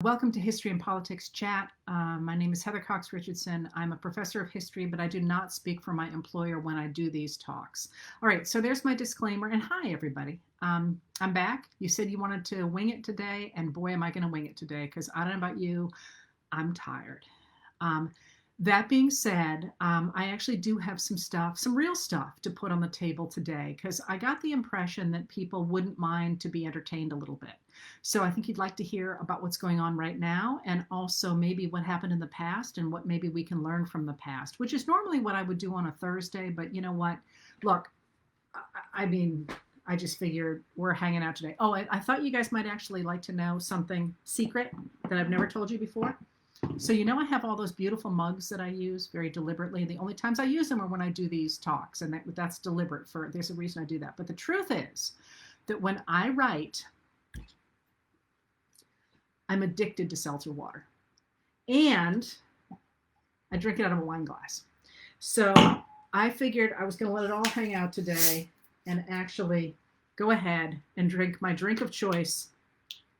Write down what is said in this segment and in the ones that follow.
Welcome to History and Politics Chat. My name is Heather Cox Richardson. I'm a professor of history, but I do not speak for my employer when I do these talks. All right, so there's my disclaimer. And hi, everybody. I'm back. You said you wanted to wing it today, and boy, am I going to wing it today, because I don't know about you, I'm tired. Um, that being said, I actually do have some real stuff to put on the table today, because I got the impression that people wouldn't mind to be entertained a little bit. So I think you'd like to hear about what's going on right now, and also maybe what happened in the past and what maybe we can learn from the past, which is normally what I would do on a Thursday. But you know what? Look, I mean, I just figured we're hanging out today. Oh, I thought you guys might actually like to know something secret that I've never told you before. So I have all those beautiful mugs that I use very deliberately. The only times I use them are when I do these talks, and that's deliberate. There's a reason I do that. But the truth is that when I write, I'm addicted to seltzer water, and I drink it out of a wine glass. So I figured I was going to let it all hang out today and actually go ahead and drink my drink of choice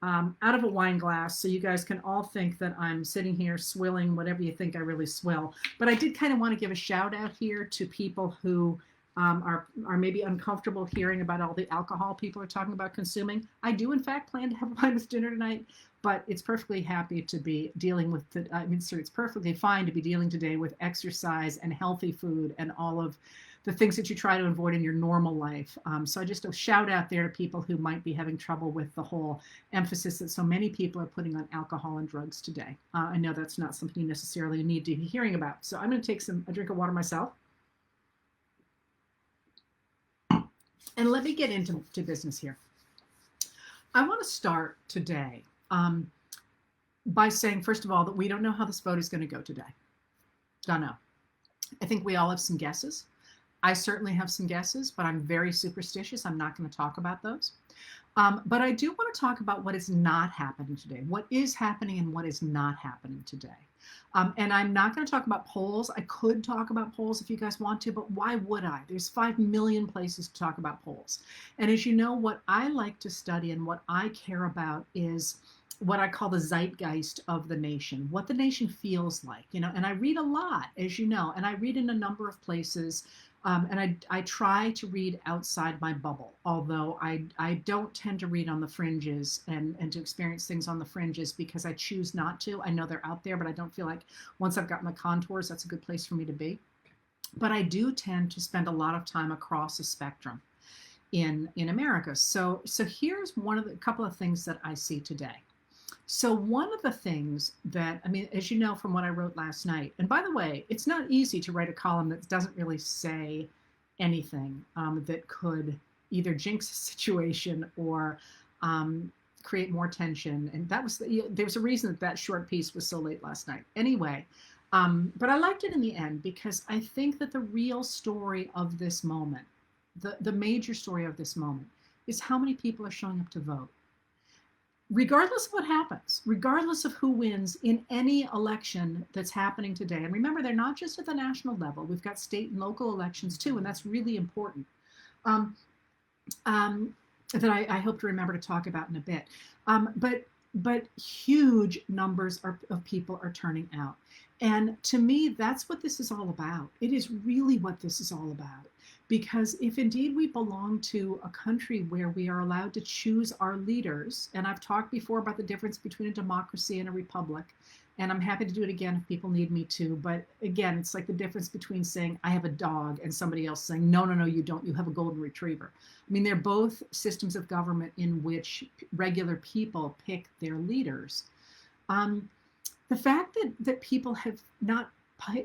out of a wine glass, so you guys can all think that I'm sitting here swilling whatever you think I really swill. But I did kind of want to give a shout out here to people who are maybe uncomfortable hearing about all the alcohol people are talking about consuming. I do, in fact, plan to have wine with dinner tonight, but it's perfectly happy to be dealing with it's perfectly fine to be dealing today with exercise and healthy food and all of the things that you try to avoid in your normal life. So just a shout out there to people who might be having trouble with the whole emphasis that so many people are putting on alcohol and drugs today. I know that's not something you necessarily need to be hearing about. So I'm going to take a drink of water myself. And let me get into business here. I want to start today by saying, first of all, that we don't know how this vote is going to go today. Don't know. I think we all have some guesses. I certainly have some guesses, but I'm very superstitious. I'm not going to talk about those. But I do want to talk about what is not happening today, what is happening and what is not happening today. And I'm not going to talk about polls. I could talk about polls if you guys want to, but why would I? There's 5 million places to talk about polls. And as you know, what I like to study and what I care about is what I call the zeitgeist of the nation, what the nation feels like, and I read a lot, as you know, and I read in a number of places. And I try to read outside my bubble, although I don't tend to read on the fringes and to experience things on the fringes because I choose not to. I know they're out there, but I don't feel like once I've gotten the contours, that's a good place for me to be. But I do tend to spend a lot of time across a spectrum in America. So here's a couple of things that I see today. So one of the things that, as you know from what I wrote last night, and by the way, it's not easy to write a column that doesn't really say anything that could either jinx a situation or create more tension. And there was a reason that short piece was so late last night. Anyway, but I liked it in the end because I think that the real story of this moment, the major story of this moment, is how many people are showing up to vote. Regardless of what happens, regardless of who wins in any election that's happening today. And remember, they're not just at the national level. We've got state and local elections too, and that's really important. That I hope to remember to talk about in a bit. But huge numbers of people are turning out. And to me, that's what this is all about. It is really what this is all about. Because if indeed we belong to a country where we are allowed to choose our leaders, and I've talked before about the difference between a democracy and a republic, and I'm happy to do it again if people need me to, but again, it's like the difference between saying I have a dog and somebody else saying, no, you don't, you have a golden retriever. They're both systems of government in which regular people pick their leaders. The fact that people have not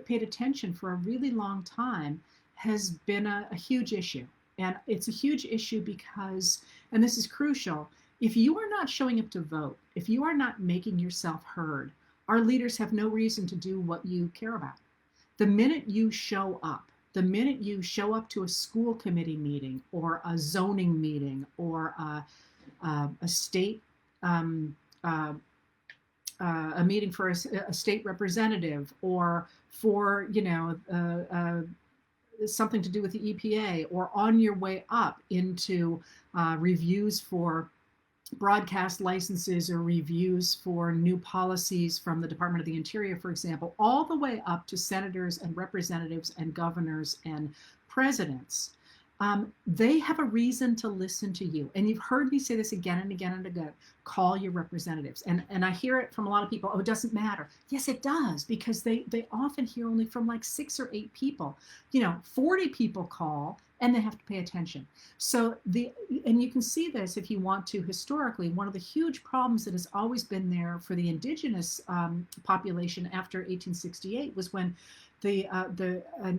paid attention for a really long time has been a huge issue. And it's a huge issue because, and this is crucial, if you are not showing up to vote, if you are not making yourself heard, our leaders have no reason to do what you care about. The minute you show up to a school committee meeting or a zoning meeting or a state, a meeting for a state representative or for, something to do with the EPA, or on your way up into reviews for broadcast licenses or reviews for new policies from the Department of the Interior, for example, all the way up to senators and representatives and governors and presidents, they have a reason to listen to you. And you've heard me say this again and again and again. Call your representatives. And I hear it from a lot of people, oh, it doesn't matter. Yes, it does, because they often hear only from like 6 or 8 people. 40 people call and they have to pay attention. So and you can see this if you want to historically. One of the huge problems that has always been there for the indigenous population after 1868 was when the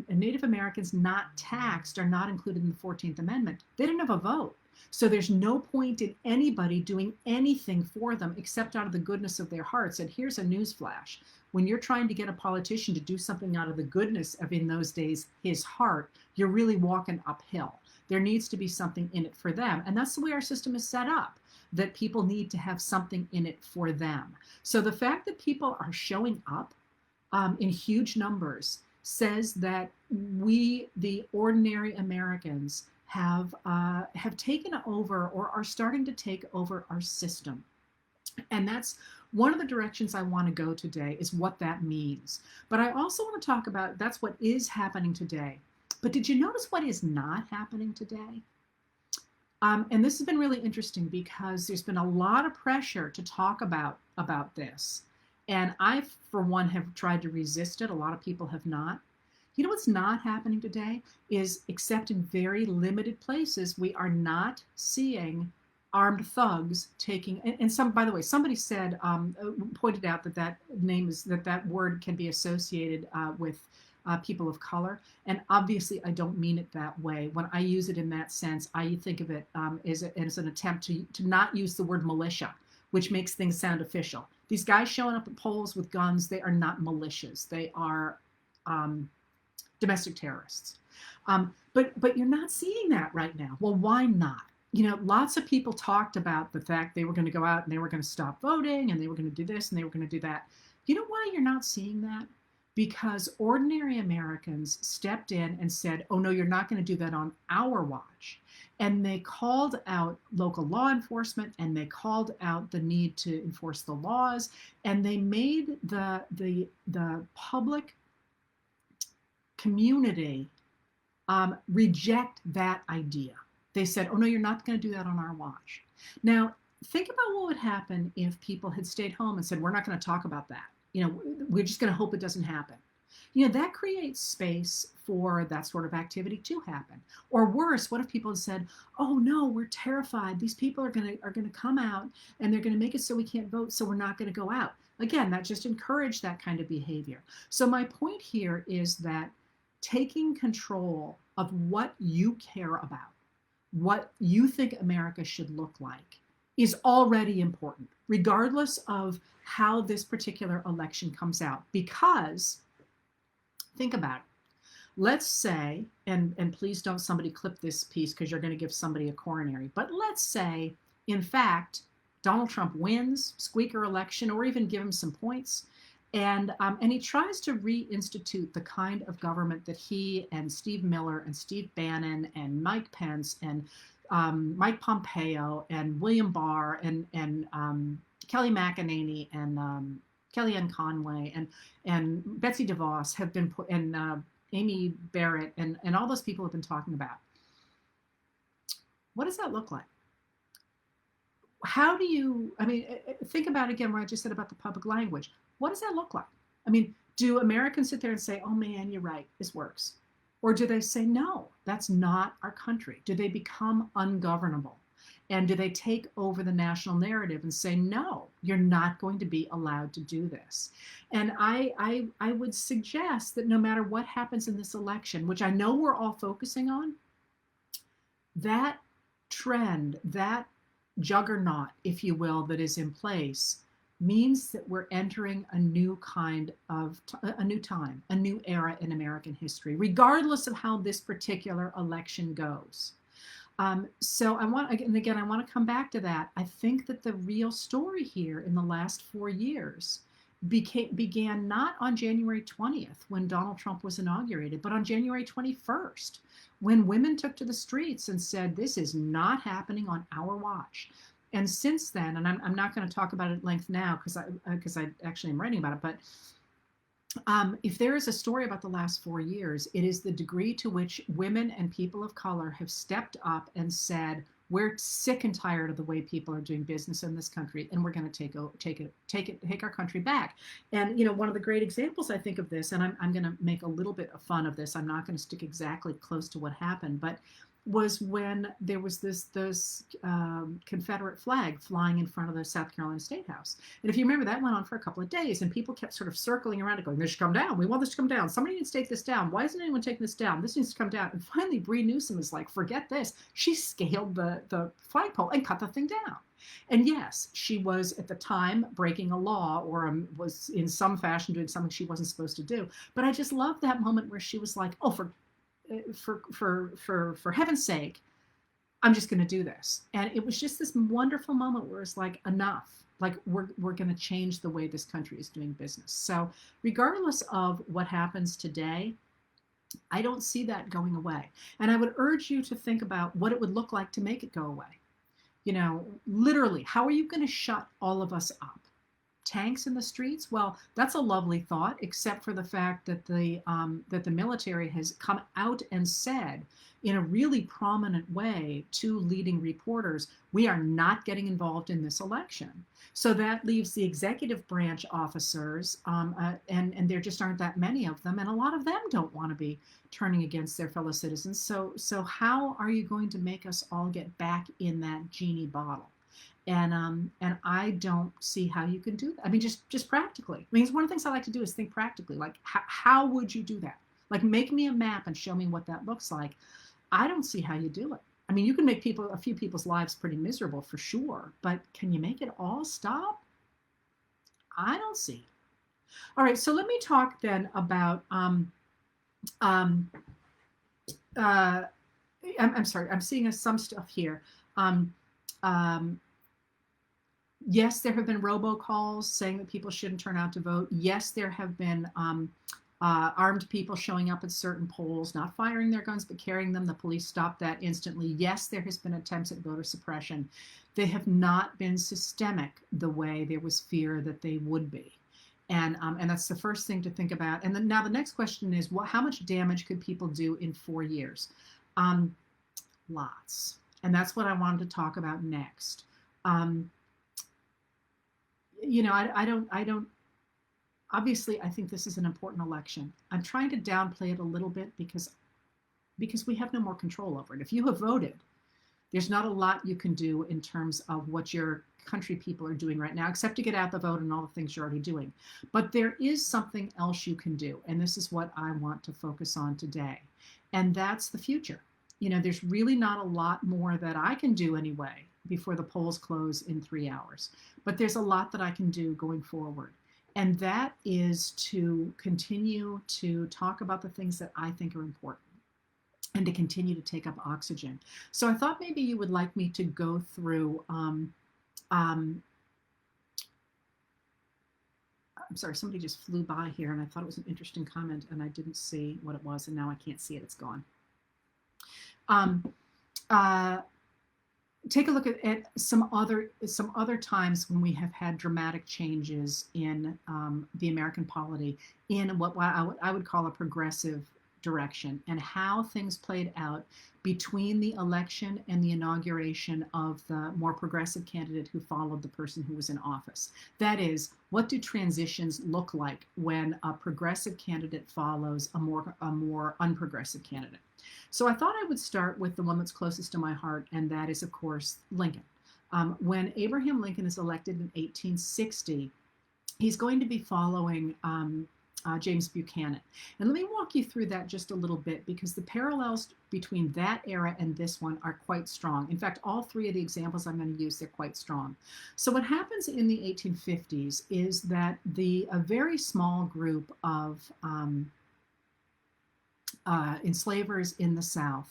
Native Americans not taxed are not included in the 14th Amendment. They didn't have a vote. So there's no point in anybody doing anything for them except out of the goodness of their hearts. And here's a newsflash. When you're trying to get a politician to do something out of the goodness of, in those days, his heart, you're really walking uphill. There needs to be something in it for them. And that's the way our system is set up, that people need to have something in it for them. So the fact that people are showing up in huge numbers says that we, the ordinary Americans, have taken over or are starting to take over our system. And that's one of the directions I want to go today, is what that means. But I also want to talk about, that's what is happening today. But did you notice what is not happening today? And this has been really interesting because there's been a lot of pressure to talk about this. And I, for one, have tried to resist it. A lot of people have not. You know what's not happening today is, except in very limited places, we are not seeing armed thugs taking, and some, by the way, somebody said, pointed out that word can be associated with people of color. And obviously I don't mean it that way. When I use it in that sense, I think of it as an attempt to not use the word militia, which makes things sound official. These guys showing up at polls with guns, they are not militias. They are domestic terrorists. But you're not seeing that right now. Well, why not? Lots of people talked about the fact they were going to go out and they were going to stop voting and they were going to do this and they were going to do that. You know why you're not seeing that? Because ordinary Americans stepped in and said, oh, no, you're not going to do that on our watch. And they called out local law enforcement, and they called out the need to enforce the laws, and they made the public community reject that idea. They said, oh, no, you're not going to do that on our watch. Now, think about what would happen if people had stayed home and said, we're not going to talk about that. We're just going to hope it doesn't happen. That creates space for that sort of activity to happen. Or worse, what if people had said, oh no, we're terrified. These people are going to come out and they're going to make it so we can't vote, so we're not going to go out. Again, that just encouraged that kind of behavior. So my point here is that taking control of what you care about, what you think America should look like, is already important, regardless of how this particular election comes out. Because, think about it. Let's say, and please don't somebody clip this piece because you're going to give somebody a coronary, but let's say, in fact, Donald Trump wins, squeaker election, or even give him some points, and he tries to reinstitute the kind of government that he and Steve Miller and Steve Bannon and Mike Pence and Mike Pompeo and William Barr and Kelly McEnany and Kellyanne Conway and Betsy DeVos have been put, and Amy Barrett and all those people have been talking about. What does that look like? How do you, think about again what I just said about the public language. What does that look like? Do Americans sit there and say, oh man, you're right, this works? Or do they say, no, that's not our country? Do they become ungovernable? And do they take over the national narrative and say, no, you're not going to be allowed to do this? And I would suggest that no matter what happens in this election, which I know we're all focusing on, that trend, that juggernaut, if you will, that is in place means that we're entering a new kind of, a new time, a new era in American history, regardless of how this particular election goes. So I want to come back to that. I think that the real story here in the last 4 years began not on January 20th when Donald Trump was inaugurated, but on January 21st, when women took to the streets and said, this is not happening on our watch. And since then, and I'm not going to talk about it at length now because I actually am writing about it, but if there is a story about the last 4 years, it is the degree to which women and people of color have stepped up and said, we're sick and tired of the way people are doing business in this country, and we're going to take our country back. And one of the great examples I think of this, and I'm going to make a little bit of fun of this. I'm not going to stick exactly close to what happened, but was when there was this Confederate flag flying in front of the South Carolina State House. And if you remember, that went on for a couple of days, and people kept sort of circling around it going, this should come down. We want this to come down. Somebody needs to take this down. Why isn't anyone taking this down? This needs to come down. And finally, Breonna Newsome is like, forget this. She scaled the flagpole and cut the thing down. And yes, she was at the time breaking a law, or was in some fashion doing something she wasn't supposed to do. But I just love that moment where she was like, oh, for heaven's sake, I'm just going to do this. And it was just this wonderful moment where it's like, enough. Like, we're going to change the way this country is doing business. So regardless of what happens today, I don't see that going away. And I would urge you to think about what it would look like to make it go away. Literally, how are you going to shut all of us up? Tanks in the streets? Well, that's a lovely thought, except for the fact that the military has come out and said in a really prominent way to leading reporters, we are not getting involved in this election. So that leaves the executive branch officers, and there just aren't that many of them, and a lot of them don't want to be turning against their fellow citizens. So how are you going to make us all get back in that genie bottle? And I don't see how you can do that. I mean, just practically. I mean, it's one of the things I like to do is think practically. Like, how would you do that? Like, make me a map and show me what that looks like. I don't see how you do it. I mean, you can make a few people's lives pretty miserable for sure, but can you make it all stop? I don't see. All right, so let me talk then about I'm sorry, I'm seeing some stuff here. Yes, there have been robocalls saying that people shouldn't turn out to vote. Yes, there have been armed people showing up at certain polls, not firing their guns, but carrying them. The police stopped that instantly. Yes, there has been attempts at voter suppression. They have not been systemic the way there was fear that they would be. And that's the first thing to think about. And then now the next question is, how much damage could people do in 4 years? Lots. And that's what I wanted to talk about next. I don't, obviously, I think this is an important election. I'm trying to downplay it a little bit because we have no more control over it. If you have voted, there's not a lot you can do in terms of what your country people are doing right now, except to get out the vote and all the things you're already doing. But there is something else you can do. And this is what I want to focus on today. And that's the future. There's really not a lot more that I can do anyway before the polls close in 3 hours. But there's a lot that I can do going forward. And that is to continue to talk about the things that I think are important and to continue to take up oxygen. So I thought maybe you would like me to go through, I'm sorry, somebody just flew by here and I thought it was an interesting comment and I didn't see what it was and now I can't see it, it's gone. Take a look at some other times when we have had dramatic changes in the American polity in what I would call a progressive direction, and how things played out between the election and the inauguration of the more progressive candidate who followed the person who was in office. That is, what do transitions look like when a progressive candidate follows a more unprogressive candidate? So I thought I would start with the one that's closest to my heart, and that is, of course, Lincoln. When Abraham Lincoln is elected in 1860, he's going to be following James Buchanan. And let me walk you through that just a little bit, because the parallels between that era and this one are quite strong. In fact, all three of the examples I'm going to use, they're quite strong. So what happens in the 1850s is that a very small group of enslavers in the South,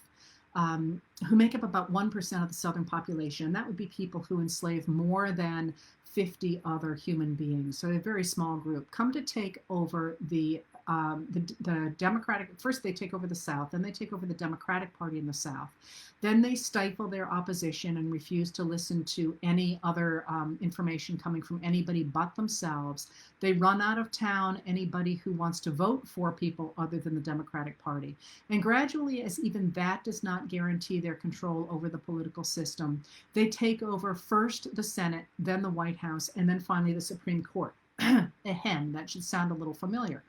who make up about 1% of the Southern population. That would be people who enslave more than 50 other human beings. So a very small group come to take over the the Democratic, first they take over the South, then they take over the Democratic Party in the South. Then they stifle their opposition and refuse to listen to any other information coming from anybody but themselves. They run out of town anybody who wants to vote for people other than the Democratic Party. And gradually, as even that does not guarantee their control over the political system, they take over first the Senate, then the White House, and then finally the Supreme Court. Ahem, that should sound a little familiar.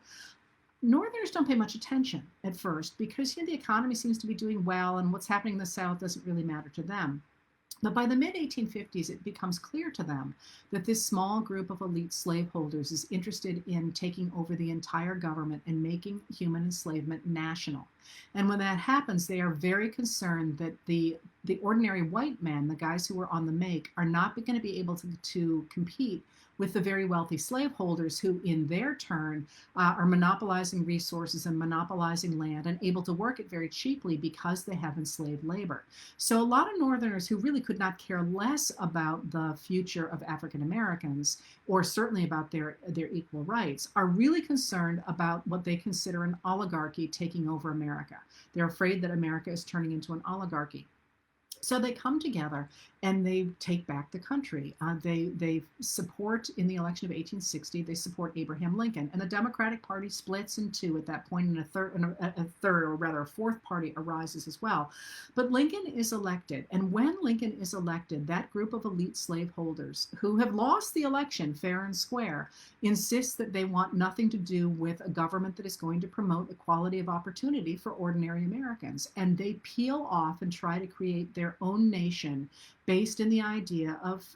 Northerners don't pay much attention at first because the economy seems to be doing well and what's happening in the South doesn't really matter to them. But by the mid-1850s, it becomes clear to them that this small group of elite slaveholders is interested in taking over the entire government and making human enslavement national. And when that happens, they are very concerned that the ordinary white men, the guys who are on the make, are not going to be able to compete with the very wealthy slaveholders who, in their turn, are monopolizing resources and monopolizing land and able to work it very cheaply because they have enslaved labor. So a lot of Northerners who really could not care less about the future of African Americans, or certainly about their equal rights, are really concerned about what they consider an oligarchy taking over America. They're afraid that America is turning into an oligarchy. So they come together and they take back the country. They support, in the election of 1860, they support Abraham Lincoln. And the Democratic Party splits in two at that point, and a third, or rather a fourth party arises as well. But Lincoln is elected. And when Lincoln is elected, that group of elite slaveholders who have lost the election fair and square insist that they want nothing to do with a government that is going to promote equality of opportunity for ordinary Americans. And they peel off and try to create their own nation based in the idea of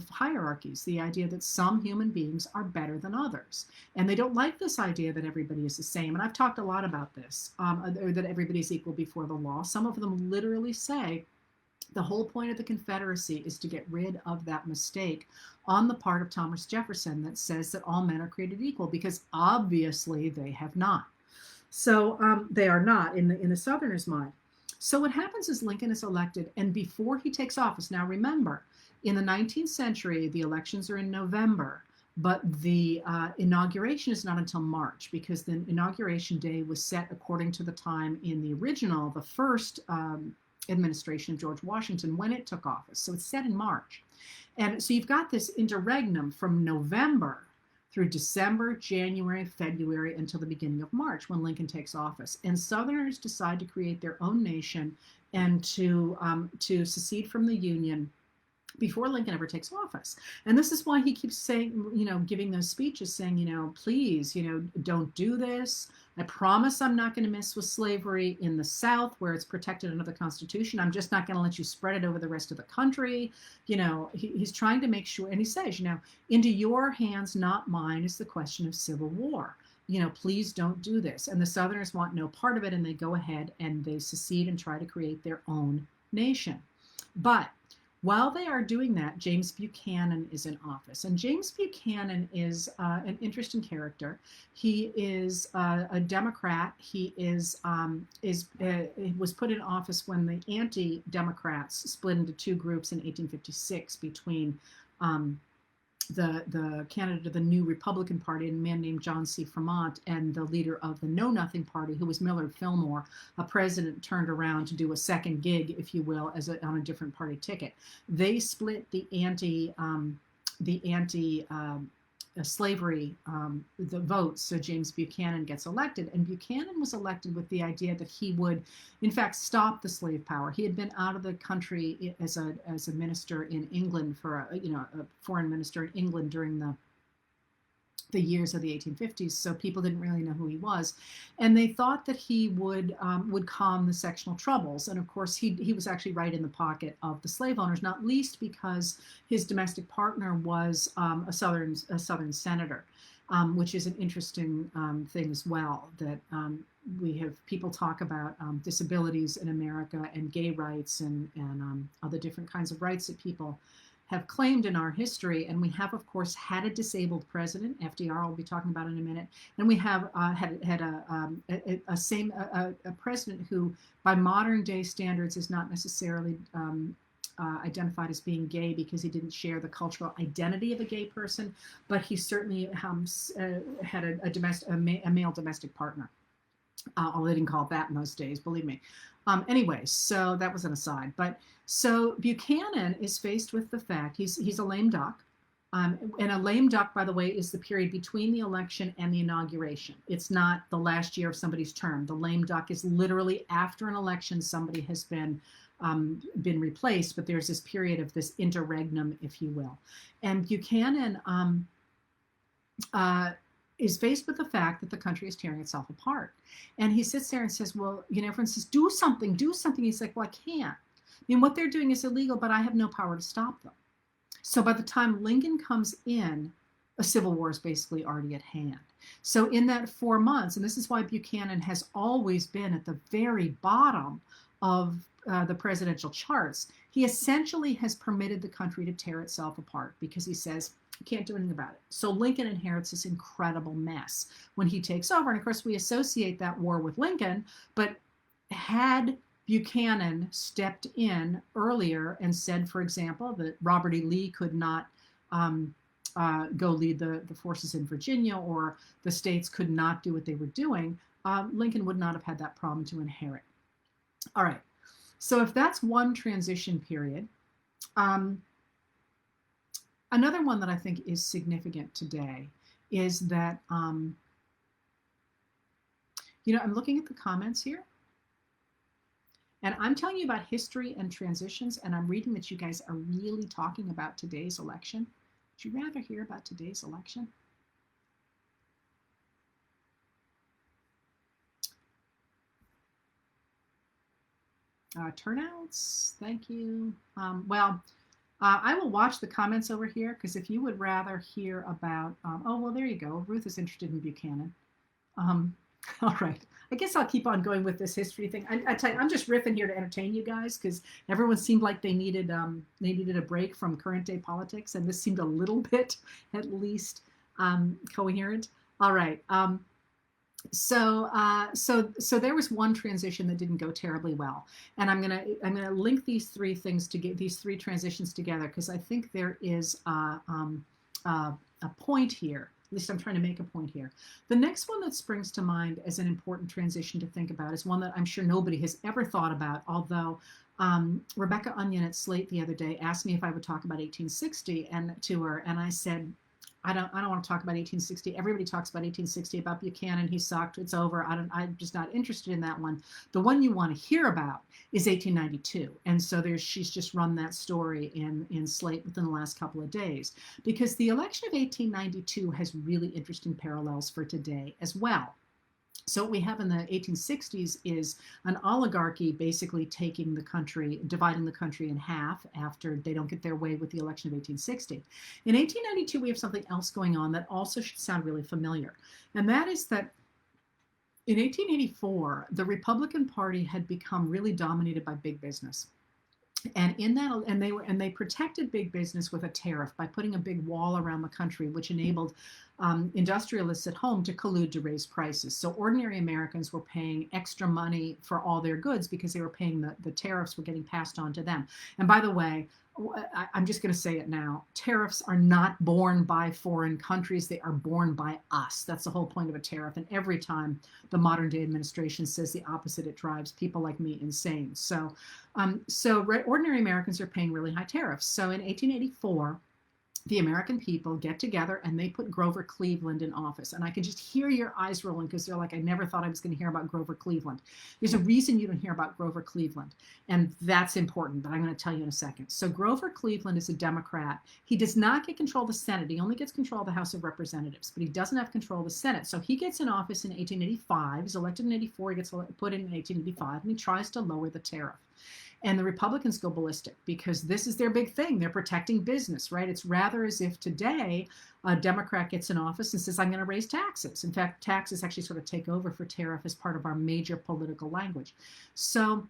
hierarchies, the idea that some human beings are better than others. And they don't like this idea that everybody is the same. And I've talked a lot about this, or that everybody's equal before the law. Some of them literally say the whole point of the Confederacy is to get rid of that mistake on the part of Thomas Jefferson that says that all men are created equal, because obviously they have not. So they are not in the Southerners' mind. So what happens is Lincoln is elected, and before he takes office, now remember, in the 19th century, the elections are in November, but the inauguration is not until March, because the inauguration day was set according to the time in the first administration of George Washington when it took office. So it's set in March. And so you've got this interregnum from November through December, January, February, until the beginning of March when Lincoln takes office. And Southerners decide to create their own nation and to secede from the Union before Lincoln ever takes office. And this is why he keeps saying, giving those speeches saying, please, don't do this. I promise I'm not going to mess with slavery in the South where it's protected under the Constitution. I'm just not going to let you spread it over the rest of the country. He's trying to make sure, and he says, into your hands, not mine, is the question of civil war. Please don't do this. And the Southerners want no part of it, and they go ahead and they secede and try to create their own nation. But while they are doing that, James Buchanan is in office. And James Buchanan is an interesting character. He is a Democrat. He was put in office when the anti-Democrats split into two groups in 1856 between the candidate of the new Republican Party, a man named John C. Fremont, and the leader of the Know Nothing Party, who was Millard Fillmore, a president turned around to do a second gig, if you will, on a different party ticket. They split the slavery the votes, so James Buchanan gets elected. And Buchanan was elected with the idea that he would, in fact, stop the slave power. He had been out of the country as a minister in England a foreign minister in England during the years of the 1850s, so people didn't really know who he was, and they thought that he would calm the sectional troubles. And of course, he was actually right in the pocket of the slave owners, not least because his domestic partner was a Southern senator, which is an interesting thing as well. That we have people talk about disabilities in America and gay rights and other different kinds of rights that people have claimed in our history. And we have, of course, had a disabled president, FDR, I'll be talking about in a minute, and we have had a president who, by modern day standards, is not necessarily identified as being gay because he didn't share the cultural identity of a gay person, but he certainly had a male domestic partner. Although they didn't call it that in those days, believe me. Anyway, so that was an aside. But so Buchanan is faced with the fact he's a lame duck. And a lame duck, by the way, is the period between the election and the inauguration. It's not the last year of somebody's term. The lame duck is literally after an election, somebody has been replaced, but there's this period of this interregnum, if you will. And Buchanan is faced with the fact that the country is tearing itself apart. And he sits there and says, well, everyone says, do something. He's like, well, I can't. I mean, what they're doing is illegal, but I have no power to stop them. So by the time Lincoln comes in, a civil war is basically already at hand. So in that 4 months, and this is why Buchanan has always been at the very bottom of the presidential charts, he essentially has permitted the country to tear itself apart because he says, can't do anything about it. So Lincoln inherits this incredible mess when he takes over. And of course, we associate that war with Lincoln, but had Buchanan stepped in earlier and said, for example, that Robert E. Lee could not go lead the forces in Virginia, or the states could not do what they were doing, Lincoln would not have had that problem to inherit. All right. So if that's one transition period, another one that I think is significant today is that, I'm looking at the comments here. And I'm telling you about history and transitions, and I'm reading that you guys are really talking about today's election. Would you rather hear about today's election? Turnouts, thank you. I will watch the comments over here, because if you would rather hear about, oh, well, there you go. Ruth is interested in Buchanan. All right. I guess I'll keep on going with this history thing. I tell you, I'm just riffing here to entertain you guys, because everyone seemed like they needed a break from current day politics, and this seemed a little bit, at least, coherent. All right. So there was one transition that didn't go terribly well, and I'm gonna link these three things to get these three transitions together, because I think there is a point here. At least I'm trying to make a point here. The next one that springs to mind as an important transition to think about is one that I'm sure nobody has ever thought about, although Rebecca Onion at Slate the other day asked me if I would talk about 1860 to her, and I said, I don't want to talk about 1860. Everybody talks about 1860, about Buchanan. He sucked. It's over. I'm just not interested in that one. The one you want to hear about is 1892. And so she's just run that story in Slate within the last couple of days, because the election of 1892 has really interesting parallels for today as well. So what we have in the 1860s is an oligarchy basically taking the country, dividing the country in half after they don't get their way with the election of 1860. In 1892, we have something else going on that also should sound really familiar. And that is that in 1884, the Republican Party had become really dominated by big business. And they protected big business with a tariff by putting a big wall around the country, which enabled industrialists at home to collude to raise prices. So ordinary Americans were paying extra money for all their goods because they were paying the tariffs were getting passed on to them. And by the way, I'm just going to say it now. Tariffs are not borne by foreign countries. They are borne by us. That's the whole point of a tariff. And every time the modern day administration says the opposite, it drives people like me insane. So ordinary Americans are paying really high tariffs. So in 1884, the American people get together and they put Grover Cleveland in office. And I can just hear your eyes rolling, because they're like, I never thought I was going to hear about Grover Cleveland. There's a reason you don't hear about Grover Cleveland. And that's important, but I'm going to tell you in a second. So Grover Cleveland is a Democrat. He does not get control of the Senate. He only gets control of the House of Representatives, but he doesn't have control of the Senate. So he gets in office in 1885. He's elected in 84. He gets put in 1885, and he tries to lower the tariff. And the Republicans go ballistic, because this is their big thing. They're protecting business, right? It's rather as if today a Democrat gets in office and says, I'm going to raise taxes. In fact, taxes actually sort of take over for tariff as part of our major political language. So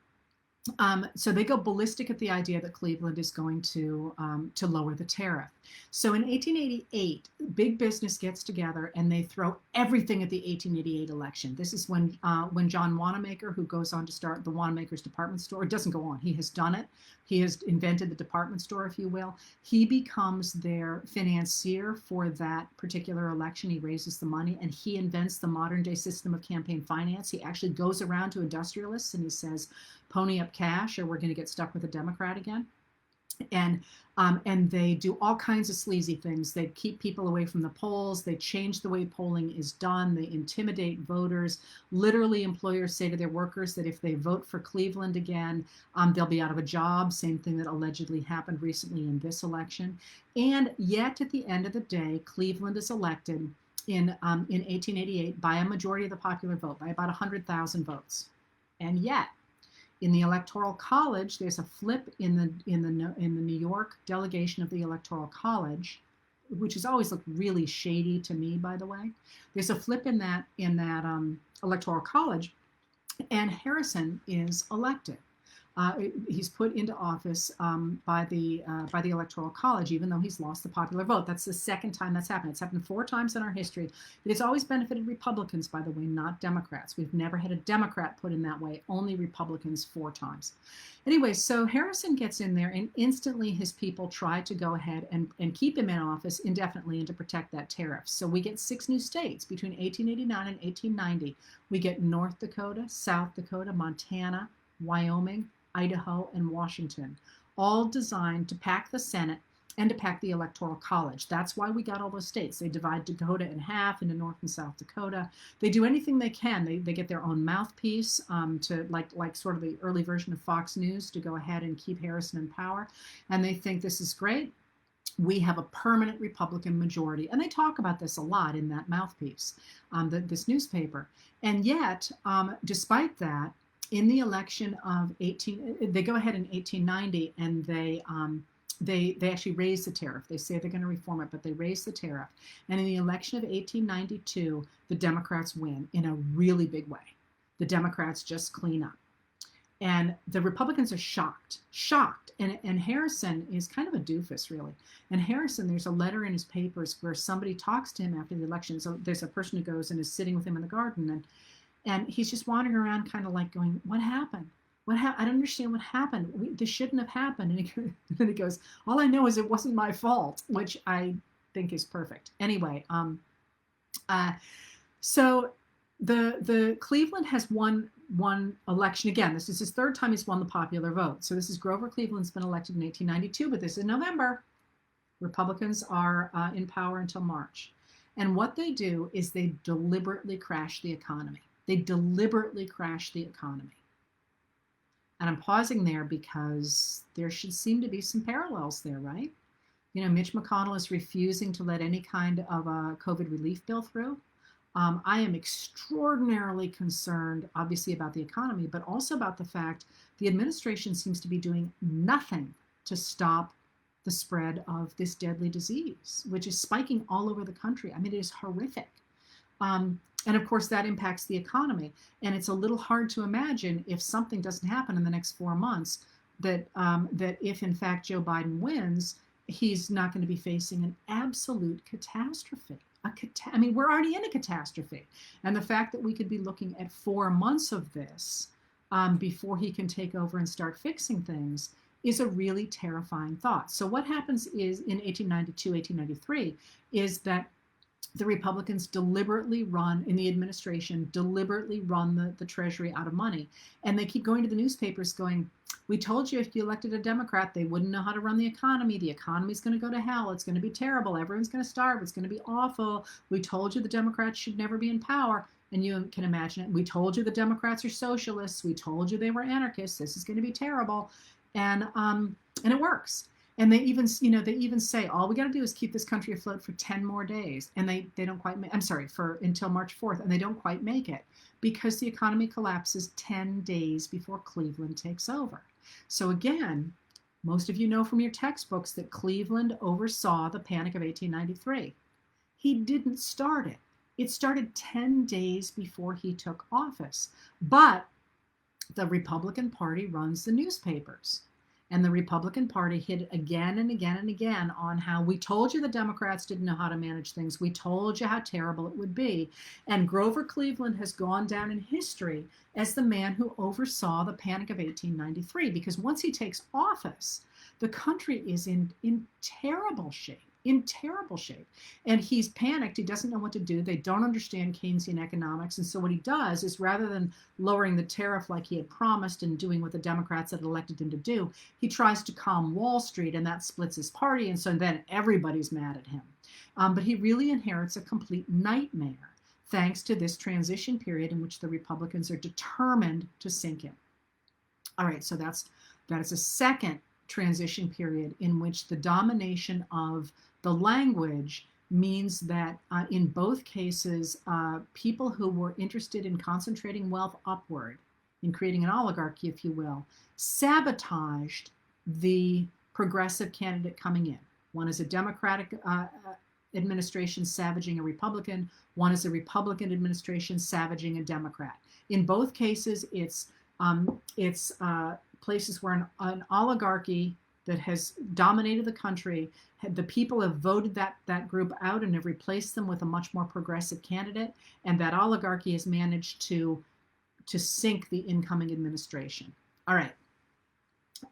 they go ballistic at the idea that Cleveland is going to lower the tariff. So in 1888, big business gets together and they throw everything at the 1888 election. This is when John Wanamaker, who goes on to start the Wanamaker's department store, it doesn't go on. He has done it. He has invented the department store, if you will. He becomes their financier for that particular election. He raises the money and he invents the modern day system of campaign finance. He actually goes around to industrialists and he says, pony up cash or we're going to get stuck with a Democrat again. And they do all kinds of sleazy things. They keep people away from the polls. They change the way polling is done. They intimidate voters. Literally, employers say to their workers that if they vote for Cleveland again, they'll be out of a job. Same thing that allegedly happened recently in this election. And yet, at the end of the day, Cleveland is elected in 1888 by a majority of the popular vote, by about 100,000 votes. And yet, in the Electoral College, there's a flip in the New York delegation of the Electoral College, which has always looked really shady to me, by the way. There's a flip in that Electoral College, and Harrison is elected. He's put into office by the Electoral College, even though he's lost the popular vote. That's the second time that's happened. It's happened 4 times in our history. It has always benefited Republicans, by the way, not Democrats. We've never had a Democrat put in that way, only Republicans 4 times. Anyway, so Harrison gets in there, and instantly his people try to go ahead and keep him in office indefinitely and to protect that tariff. So we get 6 new states between 1889 and 1890. We get North Dakota, South Dakota, Montana, Wyoming, Idaho, and Washington, all designed to pack the Senate and to pack the Electoral College. That's why we got all those states. They divide Dakota in half into North and South Dakota. They do anything they can. They get their own mouthpiece to like sort of the early version of Fox News to go ahead and keep Harrison in power. And they think this is great. We have a permanent Republican majority. And they talk about this a lot in that mouthpiece, this newspaper. And yet, despite that, in the election of they go ahead in 1890 and they actually raise the tariff. They say they're going to reform it, but they raise the tariff. And in the election of 1892, the Democrats win in a really big way. The Democrats just clean up. And the Republicans are shocked. And Harrison is kind of a doofus, really. And Harrison, there's a letter in his papers where somebody talks to him after the election. So there's a person who goes and is sitting with him in the garden, and he's just wandering around kind of like going, what happened? I don't understand what happened. This shouldn't have happened. And then he goes, all I know is it wasn't my fault, which I think is perfect. Anyway, so the Cleveland has won one election. Again, this is his 3rd time he's won the popular vote. So this is Grover Cleveland's been elected in 1892, but this is November. Republicans are in power until March. And what they do is they deliberately crash the economy. They deliberately crash the economy. And I'm pausing there because there should seem to be some parallels there, right? You know, Mitch McConnell is refusing to let any kind of a COVID relief bill through. I am extraordinarily concerned, obviously, about the economy, but also about the fact the administration seems to be doing nothing to stop the spread of this deadly disease, which is spiking all over the country. I mean, it is horrific. And of course, that impacts the economy. And it's a little hard to imagine if something doesn't happen in the next 4 months, that if in fact Joe Biden wins, he's not going to be facing an absolute catastrophe. I mean, we're already in a catastrophe. And the fact that we could be looking at 4 months of this before he can take over and start fixing things is a really terrifying thought. So what happens is in 1892, 1893, is that the Republicans deliberately run, in the administration, deliberately run the Treasury out of money. And they keep going to the newspapers going, we told you if you elected a Democrat, they wouldn't know how to run the economy. The economy's going to go to hell. It's going to be terrible. Everyone's going to starve. It's going to be awful. We told you the Democrats should never be in power. And you can imagine it. We told you the Democrats are socialists. We told you they were anarchists. This is going to be terrible. And it works. And they even say, all we got to do is keep this country afloat for 10 more days. And they don't quite make, until March 4th. And they don't quite make it because the economy collapses 10 days before Cleveland takes over. So again, most of you know from your textbooks that Cleveland oversaw the Panic of 1893. He didn't start it. It started 10 days before he took office. But the Republican Party runs the newspapers. And the Republican Party hit again and again and again on how we told you the Democrats didn't know how to manage things. We told you how terrible it would be. And Grover Cleveland has gone down in history as the man who oversaw the Panic of 1893, because once he takes office, the country is in terrible shape. In terrible shape. And he's panicked. He doesn't know what to do. They don't understand Keynesian economics. And so what he does is, rather than lowering the tariff like he had promised and doing what the Democrats had elected him to do, he tries to calm Wall Street, and that splits his party. And so then everybody's mad at him. But he really inherits a complete nightmare thanks to this transition period in which the Republicans are determined to sink him. All right, so that is a second transition period in which the domination of the language means that in both cases, people who were interested in concentrating wealth upward, in creating an oligarchy, if you will, sabotaged the progressive candidate coming in. One is a Democratic administration savaging a Republican. One is a Republican administration savaging a Democrat. In both cases, it's places where an oligarchy that has dominated the country, the people have voted that group out and have replaced them with a much more progressive candidate, and that oligarchy has managed to sink the incoming administration. All right,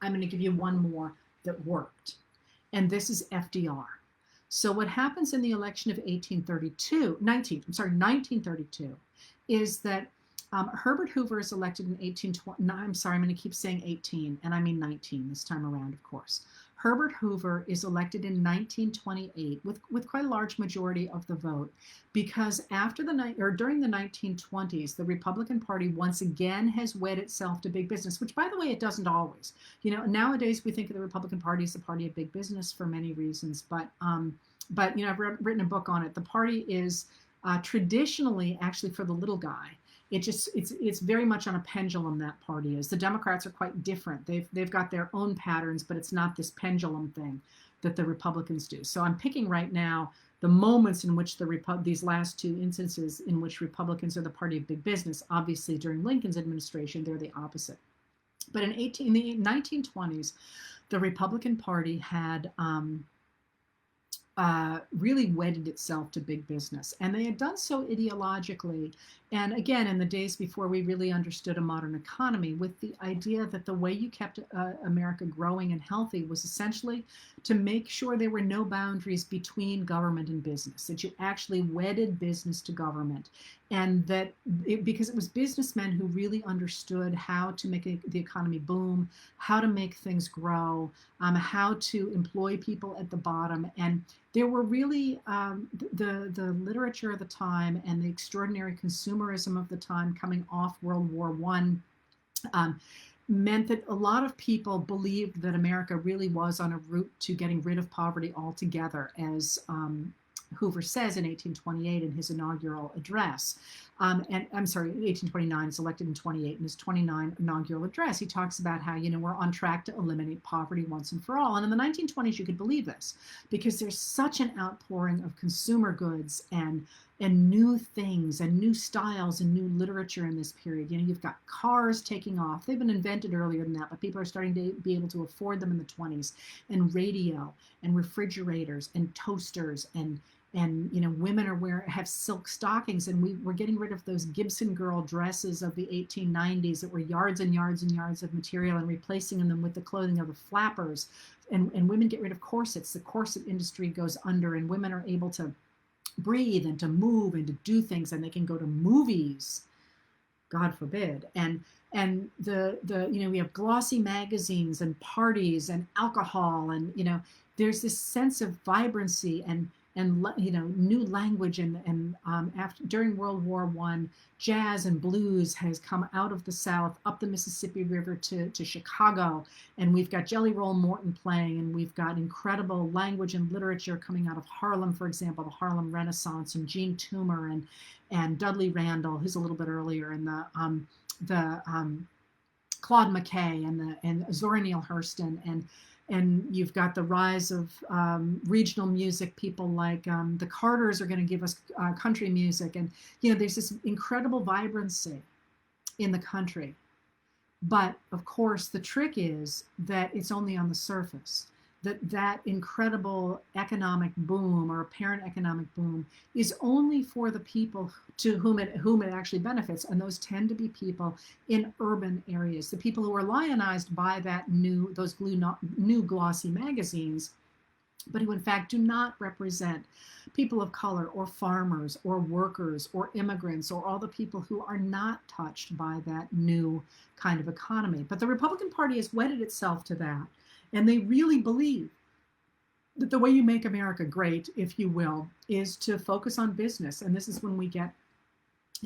I'm going to give you one more that worked, and this is FDR. So what happens in the election of 1932 is that Herbert Hoover is elected in 1820. I'm sorry, I'm going to keep saying 18, and I mean 19 this time around, of course. Herbert Hoover is elected in 1928 with quite a large majority of the vote, because during the 1920s, the Republican Party once again has wed itself to big business, which, by the way, it doesn't always. Nowadays we think of the Republican Party as the party of big business for many reasons, but I've written a book on it. The party is traditionally actually for the little guy. It's very much on a pendulum, that party is. The Democrats are quite different. They've got their own patterns, but it's not this pendulum thing that the Republicans do. So I'm picking right now the moments in which these last two instances in which Republicans are the party of big business. Obviously, during Lincoln's administration, they're the opposite. But in the 1920s, the Republican Party had really wedded itself to big business. And they had done so ideologically, and again, in the days before we really understood a modern economy, with the idea that the way you kept America growing and healthy was essentially to make sure there were no boundaries between government and business, that you actually wedded business to government. And that because it was businessmen who really understood how to make the economy boom, how to make things grow, how to employ people at the bottom. And there were really the literature of the time and the extraordinary consumerism of the time coming off World War I meant that a lot of people believed that America really was on a route to getting rid of poverty altogether, as Hoover says in 1828 in his inaugural address. And I'm sorry, 1829, he's elected in 28. In his 29 inaugural address, he talks about how, we're on track to eliminate poverty once and for all. And in the 1920s, you could believe this, because there's such an outpouring of consumer goods and new things and new styles and new literature in this period. You've got cars taking off. They've been invented earlier than that, but people are starting to be able to afford them in the 20s, and radio and refrigerators and toasters and women have silk stockings, and we're getting rid of those Gibson girl dresses of the 1890s that were yards and yards and yards of material, and replacing them with the clothing of the flappers. And women get rid of corsets. The corset industry goes under, and women are able to breathe and to move and to do things, and they can go to movies, God forbid. And we have glossy magazines and parties and alcohol, and there's this sense of vibrancy and new language, and after during World War I, jazz and blues has come out of the South up the Mississippi River to Chicago, and we've got Jelly Roll Morton playing, and we've got incredible language and literature coming out of Harlem, for example, the Harlem Renaissance, and Jean Toomer and Dudley Randall, who's a little bit earlier, and the Claude McKay and Zora Neale Hurston, and you've got the rise of regional music. People like the Carters are going to give us country music. And, there's this incredible vibrancy in the country. But of course, the trick is that it's only on the surface. That incredible economic boom or apparent economic boom is only for the people to whom it actually benefits, and those tend to be people in urban areas, the people who are lionized by those new glossy magazines, but who in fact do not represent people of color or farmers or workers or immigrants or all the people who are not touched by that new kind of economy. But the Republican Party has wedded itself to that, and they really believe that the way you make America great, if you will, is to focus on business. And this is when we get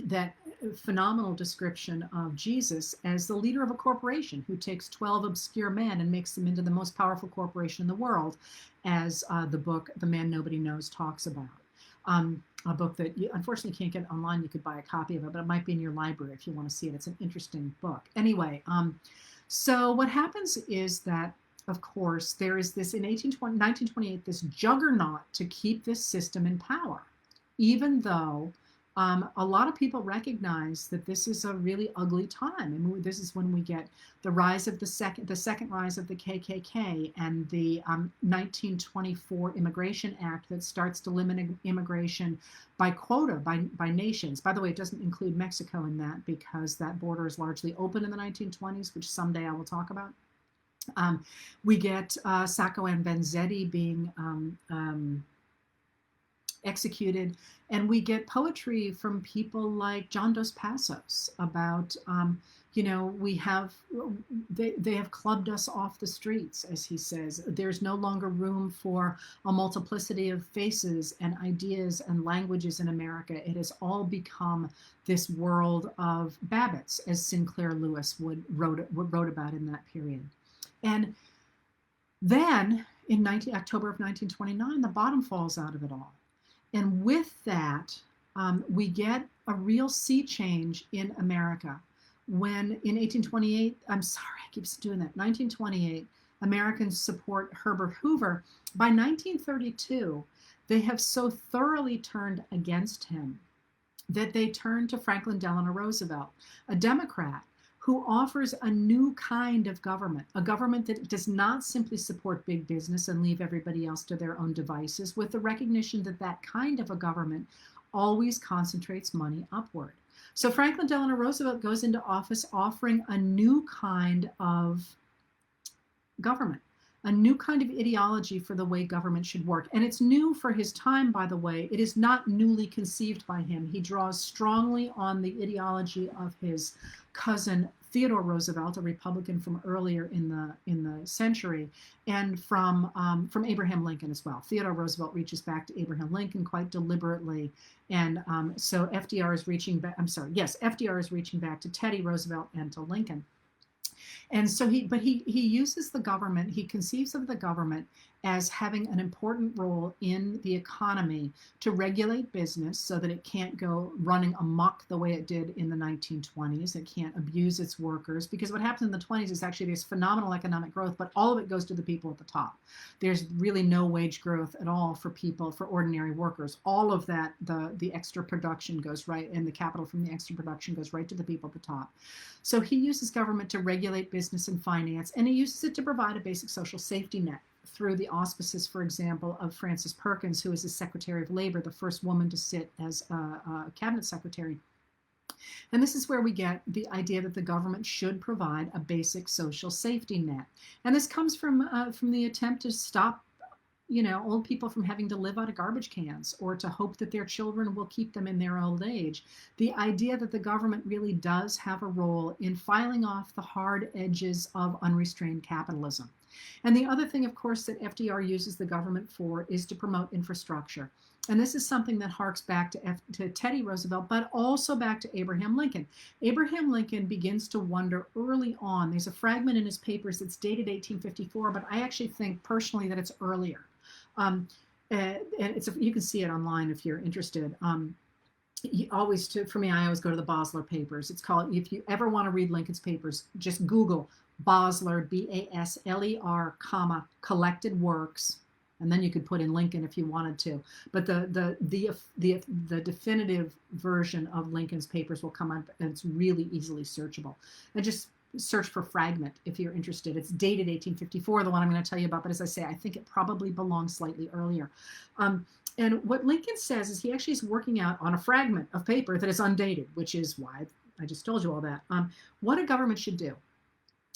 that phenomenal description of Jesus as the leader of a corporation who takes 12 obscure men and makes them into the most powerful corporation in the world, as the book The Man Nobody Knows talks about. A book that you unfortunately can't get online. You could buy a copy of it, but it might be in your library if you want to see it. It's an interesting book. Anyway, so what happens is that, of course, there is this in 1928, this juggernaut to keep this system in power, even though a lot of people recognize that this is a really ugly time. And this is when we get the rise of the second rise of the KKK and the 1924 Immigration Act that starts to limit immigration by quota, by nations. By the way, it doesn't include Mexico in that because that border is largely open in the 1920s, which someday I will talk about. We get Sacco and Vanzetti being executed, and we get poetry from people like John Dos Passos about, they have clubbed us off the streets, as he says. There's no longer room for a multiplicity of faces and ideas and languages in America. It has all become this world of Babbitts, as Sinclair Lewis wrote about in that period. And then in October of 1929, the bottom falls out of it all. And with that, we get a real sea change in America when in 1828, I'm sorry, I keep doing that, 1928, Americans support Herbert Hoover. By 1932, they have so thoroughly turned against him that they turn to Franklin Delano Roosevelt, a Democrat, who offers a new kind of government, a government that does not simply support big business and leave everybody else to their own devices, with the recognition that that kind of a government always concentrates money upward. So Franklin Delano Roosevelt goes into office offering a new kind of government, a new kind of ideology for the way government should work. And it's new for his time, by the way. It is not newly conceived by him. He draws strongly on the ideology of his cousin Theodore Roosevelt, a Republican from earlier in the century, and from Abraham Lincoln as well. Theodore Roosevelt reaches back to Abraham Lincoln quite deliberately, and so FDR is reaching back. FDR is reaching back to Teddy Roosevelt and to Lincoln. And so he uses the government, he conceives of the government as having an important role in the economy to regulate business so that it can't go running amok the way it did in the 1920s. It can't abuse its workers, because what happens in the 20s is actually there's phenomenal economic growth, but all of it goes to the people at the top. There's really no wage growth at all for people, for ordinary workers. All of that, the extra production goes right, and the capital from the extra production goes right to the people at the top. So he uses government to regulate business and finance, and he uses it to provide a basic social safety net through the auspices, for example, of Frances Perkins, who is the Secretary of Labor, the first woman to sit as a cabinet secretary. And this is where we get the idea that the government should provide a basic social safety net. And this comes from the attempt to stop old people from having to live out of garbage cans, or to hope that their children will keep them in their old age. The idea that the government really does have a role in filing off the hard edges of unrestrained capitalism. And the other thing, of course, that FDR uses the government for is to promote infrastructure. And this is something that harks back to Teddy Roosevelt, but also back to Abraham Lincoln. Abraham Lincoln begins to wonder early on. There's a fragment in his papers that's dated 1854, but I actually think personally that it's earlier. And you can see it online if you're interested. I always go to the Bosler papers. It's called, if you ever want to read Lincoln's papers, just Google Bosler, Basler, collected works, and then you could put in Lincoln if you wanted to. But the definitive version of Lincoln's papers will come up, and it's really easily searchable. And just search for fragment if you're interested. It's dated 1854, the one I'm going to tell you about. But as I say, I think it probably belongs slightly earlier. And what Lincoln says is he actually is working out on a fragment of paper that is undated, which is why I just told you all that, what a government should do.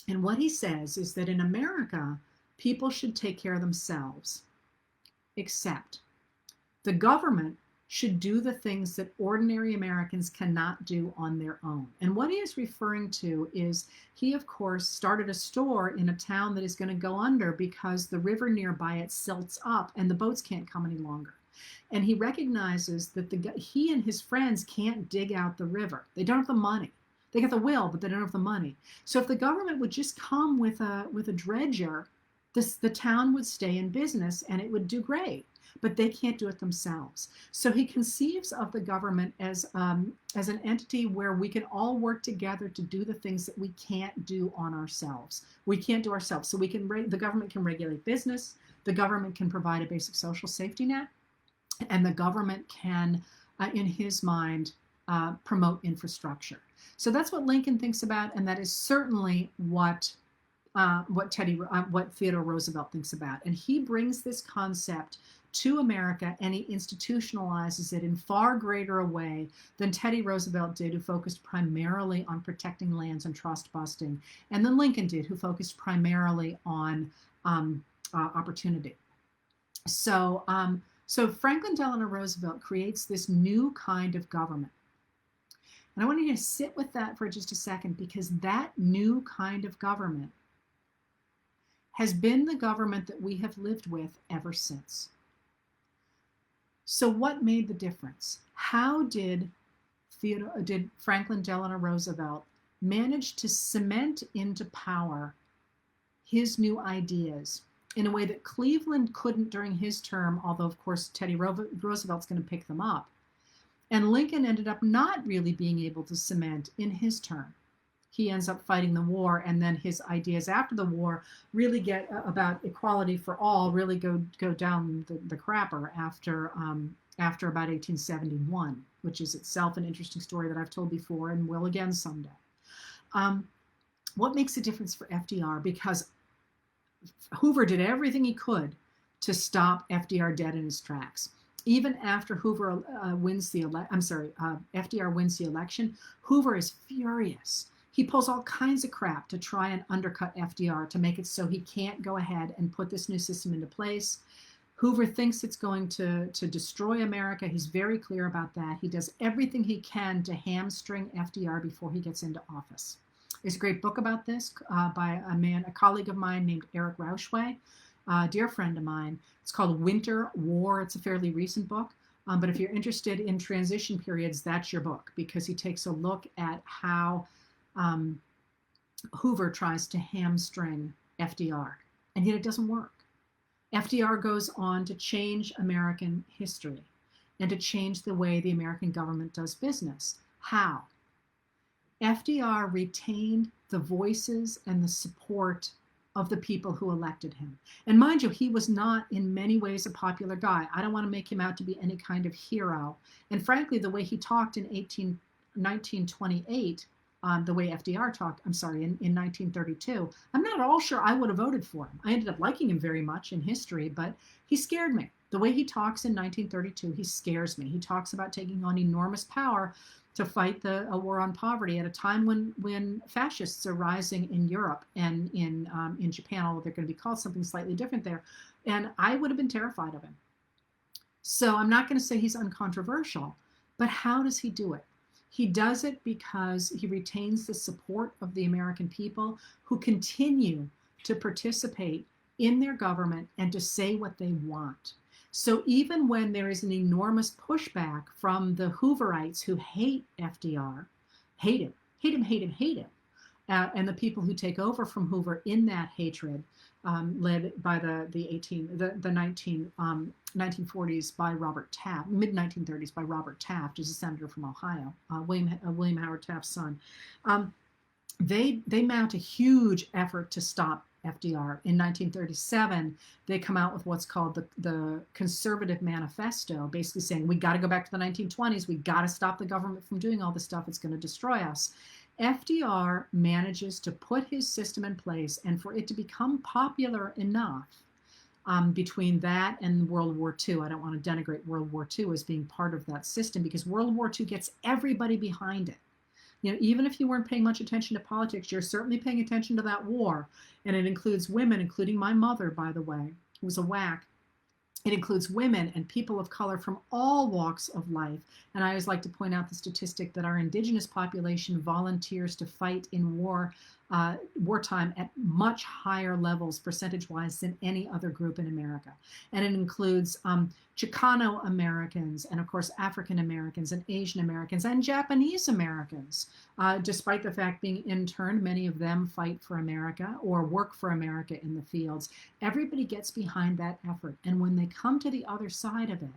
And what he says is that in America, people should take care of themselves, except the government should do the things that ordinary Americans cannot do on their own. And what he is referring to is he, of course, started a store in a town that is going to go under because the river nearby it silts up and the boats can't come any longer. And he recognizes that he and his friends can't dig out the river. They don't have the money. They got the will, but they don't have the money. So if the government would just come with a dredger, the town would stay in business and it would do great. But they can't do it themselves. So he conceives of the government as an entity where we can all work together to do the things that we can't do on ourselves. We can't do ourselves. So the government can regulate business. The government can provide a basic social safety net. And the government can, in his mind, promote infrastructure. So that's what Lincoln thinks about, and that is certainly what Theodore Roosevelt thinks about. And he brings this concept to America, and he institutionalizes it in far greater a way than Teddy Roosevelt did, who focused primarily on protecting lands and trust busting, and then Lincoln did, who focused primarily on opportunity. So Franklin Delano Roosevelt creates this new kind of government. And I want you to sit with that for just a second, because that new kind of government has been the government that we have lived with ever since. So what made the difference? How did Franklin Delano Roosevelt manage to cement into power his new ideas in a way that Cleveland couldn't during his term, although of course Teddy Roosevelt's going to pick them up. And Lincoln ended up not really being able to cement in his term. He ends up fighting the war, and then his ideas after the war really get about equality for all really go down the crapper after about 1871, which is itself an interesting story that I've told before and will again someday. What makes a difference for FDR? Because Hoover did everything he could to stop FDR dead in his tracks. Even after FDR wins the election, Hoover is furious. He pulls all kinds of crap to try and undercut FDR to make it so he can't go ahead and put this new system into place. Hoover thinks it's going to destroy America. He's very clear about that. He does everything he can to hamstring FDR before he gets into office. There's a great book about this by a colleague of mine named Eric Rauschway, a dear friend of mine. It's called Winter War. It's a fairly recent book. But if you're interested in transition periods, that's your book, because he takes a look at how Hoover tries to hamstring FDR, and yet it doesn't work. FDR goes on to change American history and to change the way the American government does business. How? FDR retained the voices and the support of the people who elected him. And mind you, he was not in many ways a popular guy. I don't want to make him out to be any kind of hero. And frankly, the way he talked in 1928, the way FDR talked, in 1932, I'm not at all sure I would have voted for him. I ended up liking him very much in history, but he scared me. The way he talks in 1932, he scares me. He talks about taking on enormous power to fight a war on poverty at a time when fascists are rising in Europe and in Japan, although they're going to be called something slightly different there. And I would have been terrified of him. So I'm not going to say he's uncontroversial, but how does he do it? He does it because he retains the support of the American people, who continue to participate in their government and to say what they want. So even when there is an enormous pushback from the Hooverites who hate FDR, hate him, and the people who take over from Hoover in that hatred, led by the 1940s by Robert Taft, mid-1930s by Robert Taft, who's a senator from Ohio, William Howard Taft's son. They mount a huge effort to stop FDR. In 1937, they come out with what's called the Conservative Manifesto, basically saying, we got to go back to the 1920s. We got to stop the government from doing all this stuff. It's going to destroy us. FDR manages to put his system in place, and for it to become popular enough between that and World War II. I don't want to denigrate World War II as being part of that system, because World War II gets everybody behind it. Even if you weren't paying much attention to politics, you're certainly paying attention to that war. And it includes women, including my mother, by the way, who was a WAC. It includes women and people of color from all walks of life. And I always like to point out the statistic that our indigenous population volunteers to fight in wartime at much higher levels percentage-wise than any other group in America. And it includes Chicano Americans, and of course African Americans and Asian Americans and Japanese Americans. Despite the fact being interned, many of them fight for America or work for America in the fields. Everybody gets behind that effort. And when they come to the other side of it,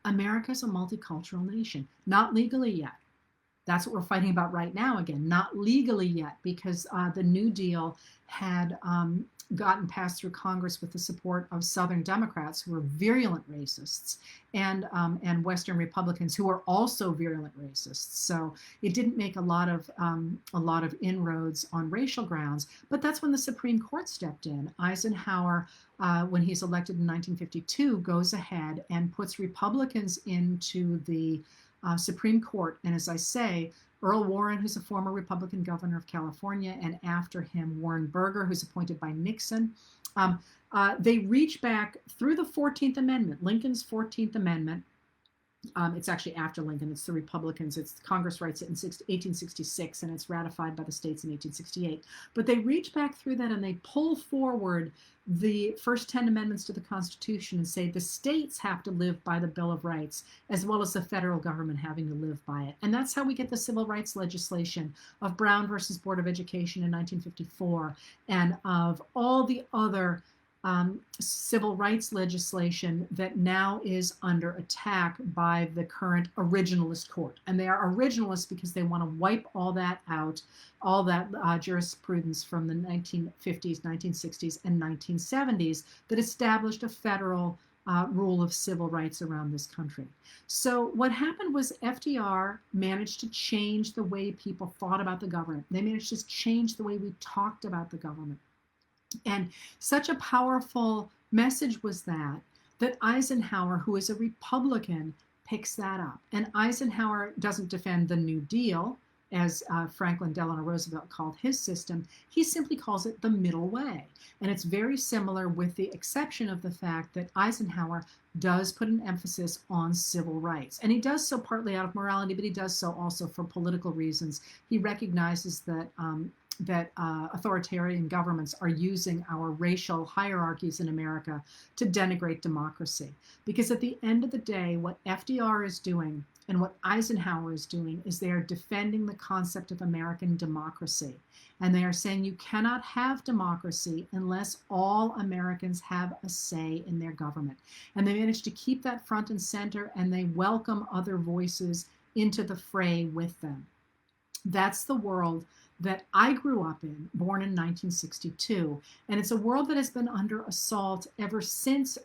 America's a multicultural nation, not legally yet. That's what we're fighting about right now, again, not legally yet, because the New Deal had gotten passed through Congress with the support of Southern Democrats, who were virulent racists, and Western Republicans, who were also virulent racists. So it didn't make a lot of inroads on racial grounds. But that's when the Supreme Court stepped in. Eisenhower, when he's elected in 1952, goes ahead and puts Republicans into the Supreme Court. And as I say, Earl Warren, who's a former Republican governor of California, and after him, Warren Burger, who's appointed by Nixon. They reach back through the 14th Amendment, Lincoln's 14th Amendment. It's actually after Lincoln. It's the Republicans. Congress writes it in 1866, and it's ratified by the states in 1868. But they reach back through that and they pull forward the first 10 amendments to the Constitution and say the states have to live by the Bill of Rights, as well as the federal government having to live by it. And that's how we get the civil rights legislation of Brown versus Board of Education in 1954, and of all the other civil rights legislation that now is under attack by the current originalist court. And they are originalists because they want to wipe all that out, all that jurisprudence from the 1950s, 1960s, and 1970s that established a federal rule of civil rights around this country. So what happened was FDR managed to change the way people thought about the government. They managed to change the way we talked about the government. And such a powerful message was that Eisenhower, who is a Republican, picks that up. And Eisenhower doesn't defend the New Deal, as Franklin Delano Roosevelt called his system. He simply calls it the middle way. And it's very similar, with the exception of the fact that Eisenhower does put an emphasis on civil rights. And he does so partly out of morality, but he does so also for political reasons. He recognizes that authoritarian governments are using our racial hierarchies in America to denigrate democracy. Because at the end of the day, what FDR is doing and what Eisenhower is doing is they are defending the concept of American democracy. And they are saying you cannot have democracy unless all Americans have a say in their government. And they manage to keep that front and center, and they welcome other voices into the fray with them. That's the world that I grew up in, born in 1962. And it's a world that has been under assault ever since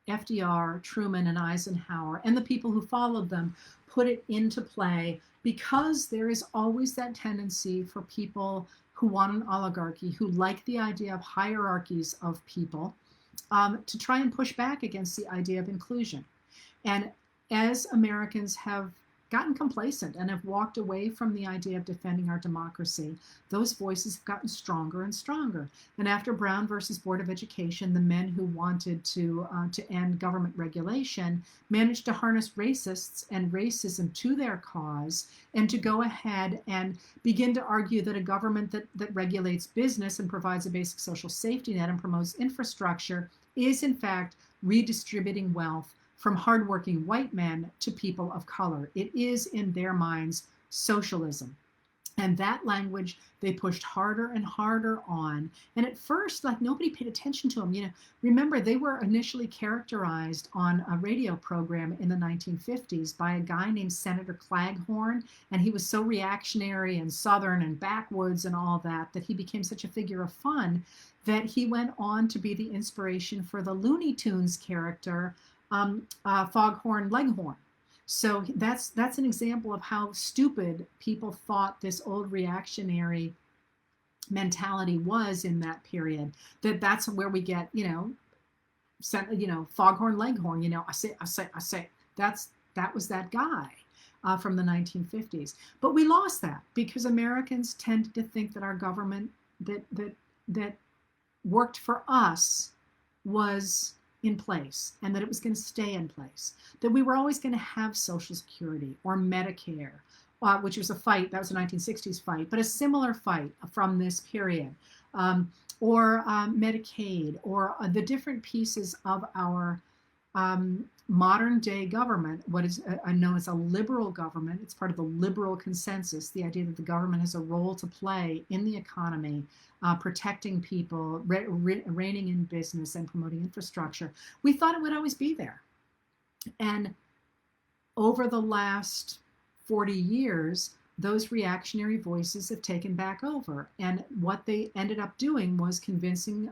FDR, Truman, and Eisenhower, and the people who followed them, put it into play, because there is always that tendency for people who want an oligarchy, who like the idea of hierarchies of people, to try and push back against the idea of inclusion. And as Americans have gotten complacent and have walked away from the idea of defending our democracy, those voices have gotten stronger and stronger. And after Brown versus Board of Education, the men who wanted to end government regulation managed to harness racists and racism to their cause, and to go ahead and begin to argue that a government that regulates business and provides a basic social safety net and promotes infrastructure is in fact redistributing wealth from hardworking white men to people of color. It is, in their minds, socialism. And that language they pushed harder and harder on. And at first, nobody paid attention to them. Remember, they were initially characterized on a radio program in the 1950s by a guy named Senator Claghorn. And he was so reactionary and Southern and backwoods and all that he became such a figure of fun that he went on to be the inspiration for the Looney Tunes character, Foghorn Leghorn. So that's an example of how stupid people thought this old reactionary mentality was in that period. That's where we get, foghorn leghorn. I say. That was that guy from the 1950s. But we lost that because Americans tended to think that our government that worked for us was in place and that it was going to stay in place, that we were always going to have Social Security or Medicare, which was a fight, that was a 1960s fight, but a similar fight from this period, or Medicaid, or the different pieces of our modern day government, what is known as a liberal government. It's part of the liberal consensus, the idea that the government has a role to play in the economy, protecting people, reining in business, and promoting infrastructure. We thought it would always be there. And over the last 40 years, those reactionary voices have taken back over. And what they ended up doing was convincing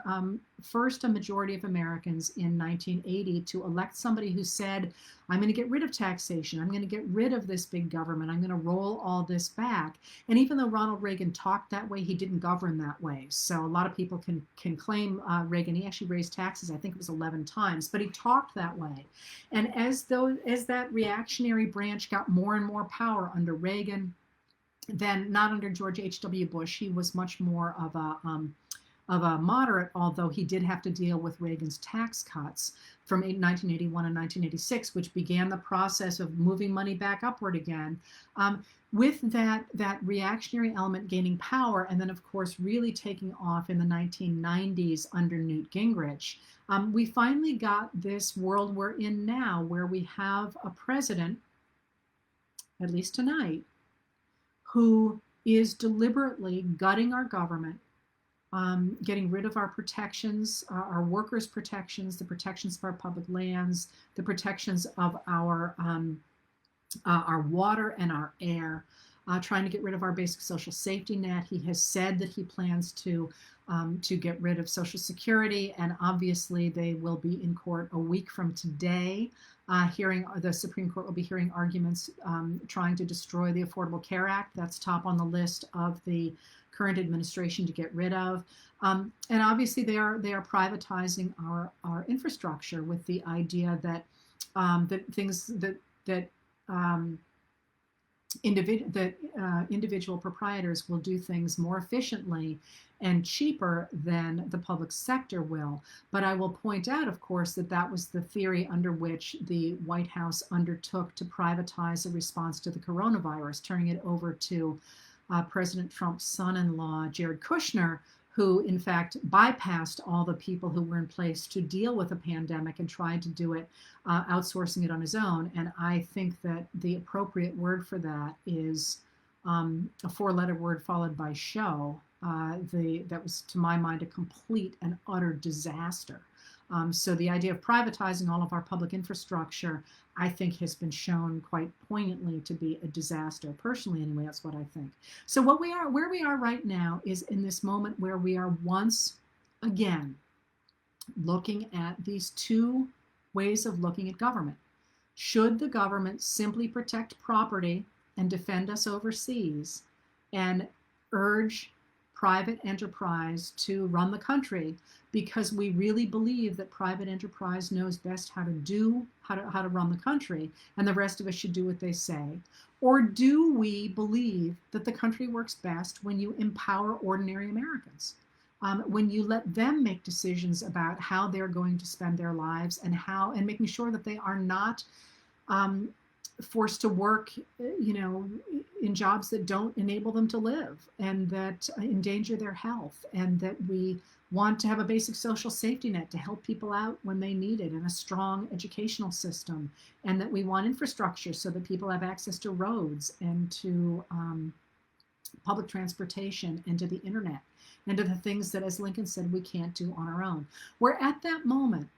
first a majority of Americans in 1980 to elect somebody who said, I'm going to get rid of taxation. I'm going to get rid of this big government. I'm going to roll all this back. And even though Ronald Reagan talked that way, he didn't govern that way. So a lot of people can claim Reagan. He actually raised taxes, I think it was 11 times, but he talked that way. And as that reactionary branch got more and more power under Reagan, then not under George H.W. Bush. He was much more of a moderate, although he did have to deal with Reagan's tax cuts from 1981 and 1986, which began the process of moving money back upward again. With that reactionary element gaining power, and then of course really taking off in the 1990s under Newt Gingrich, we finally got this world we're in now, where we have a president, at least tonight, who is deliberately gutting our government, getting rid of our protections, our workers' protections, the protections of our public lands, the protections of our water and our air, trying to get rid of our basic social safety net. He has said that he plans to get rid of Social Security, and obviously they will be in court a week from today. The Supreme Court will be hearing arguments trying to destroy the Affordable Care Act. That's top on the list of the current administration to get rid of. And obviously they are privatizing our infrastructure with the idea that individual proprietors will do things more efficiently and cheaper than the public sector will. But I will point out, of course, that was the theory under which the White House undertook to privatize the response to the coronavirus, turning it over to President Trump's son-in-law, Jared Kushner, who in fact bypassed all the people who were in place to deal with the pandemic and tried to do it, outsourcing it on his own. And I think that the appropriate word for that is a four-letter word followed by show. That was, to my mind, a complete and utter disaster. So the idea of privatizing all of our public infrastructure, I think, has been shown quite poignantly to be a disaster. Personally, anyway, that's what I think. So where we are right now is in this moment where we are once again looking at these two ways of looking at government. Should the government simply protect property and defend us overseas and urge private enterprise to run the country because we really believe that private enterprise knows best how to run the country, and the rest of us should do what they say? Or do we believe that the country works best when you empower ordinary Americans, when you let them make decisions about how they're going to spend their lives and making sure that they are not forced to work, in jobs that don't enable them to live and that endanger their health, and that we want to have a basic social safety net to help people out when they need it, and a strong educational system, and that we want infrastructure so that people have access to roads and to public transportation and to the internet and to the things that, as Lincoln said, we can't do on our own. We're at that moment.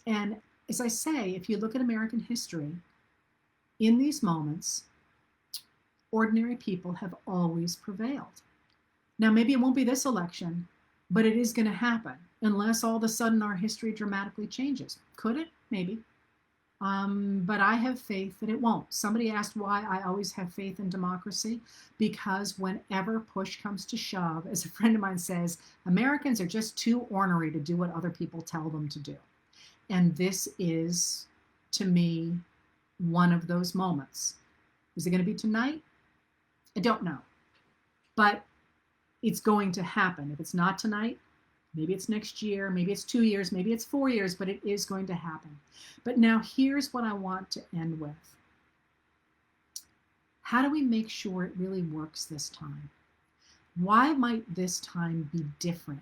And as I say, if you look at American history, in these moments, ordinary people have always prevailed. Now, maybe it won't be this election, but it is going to happen unless all of a sudden our history dramatically changes. Could it? Maybe. But I have faith that it won't. Somebody asked why I always have faith in democracy. Because whenever push comes to shove, as a friend of mine says, Americans are just too ornery to do what other people tell them to do. And this is, to me, one of those moments. Is it going to be tonight? I don't know. But it's going to happen. If it's not tonight, maybe it's next year, maybe it's 2 years, maybe it's 4 years, but it is going to happen. But now here's what I want to end with. How do we make sure it really works this time? Why might this time be different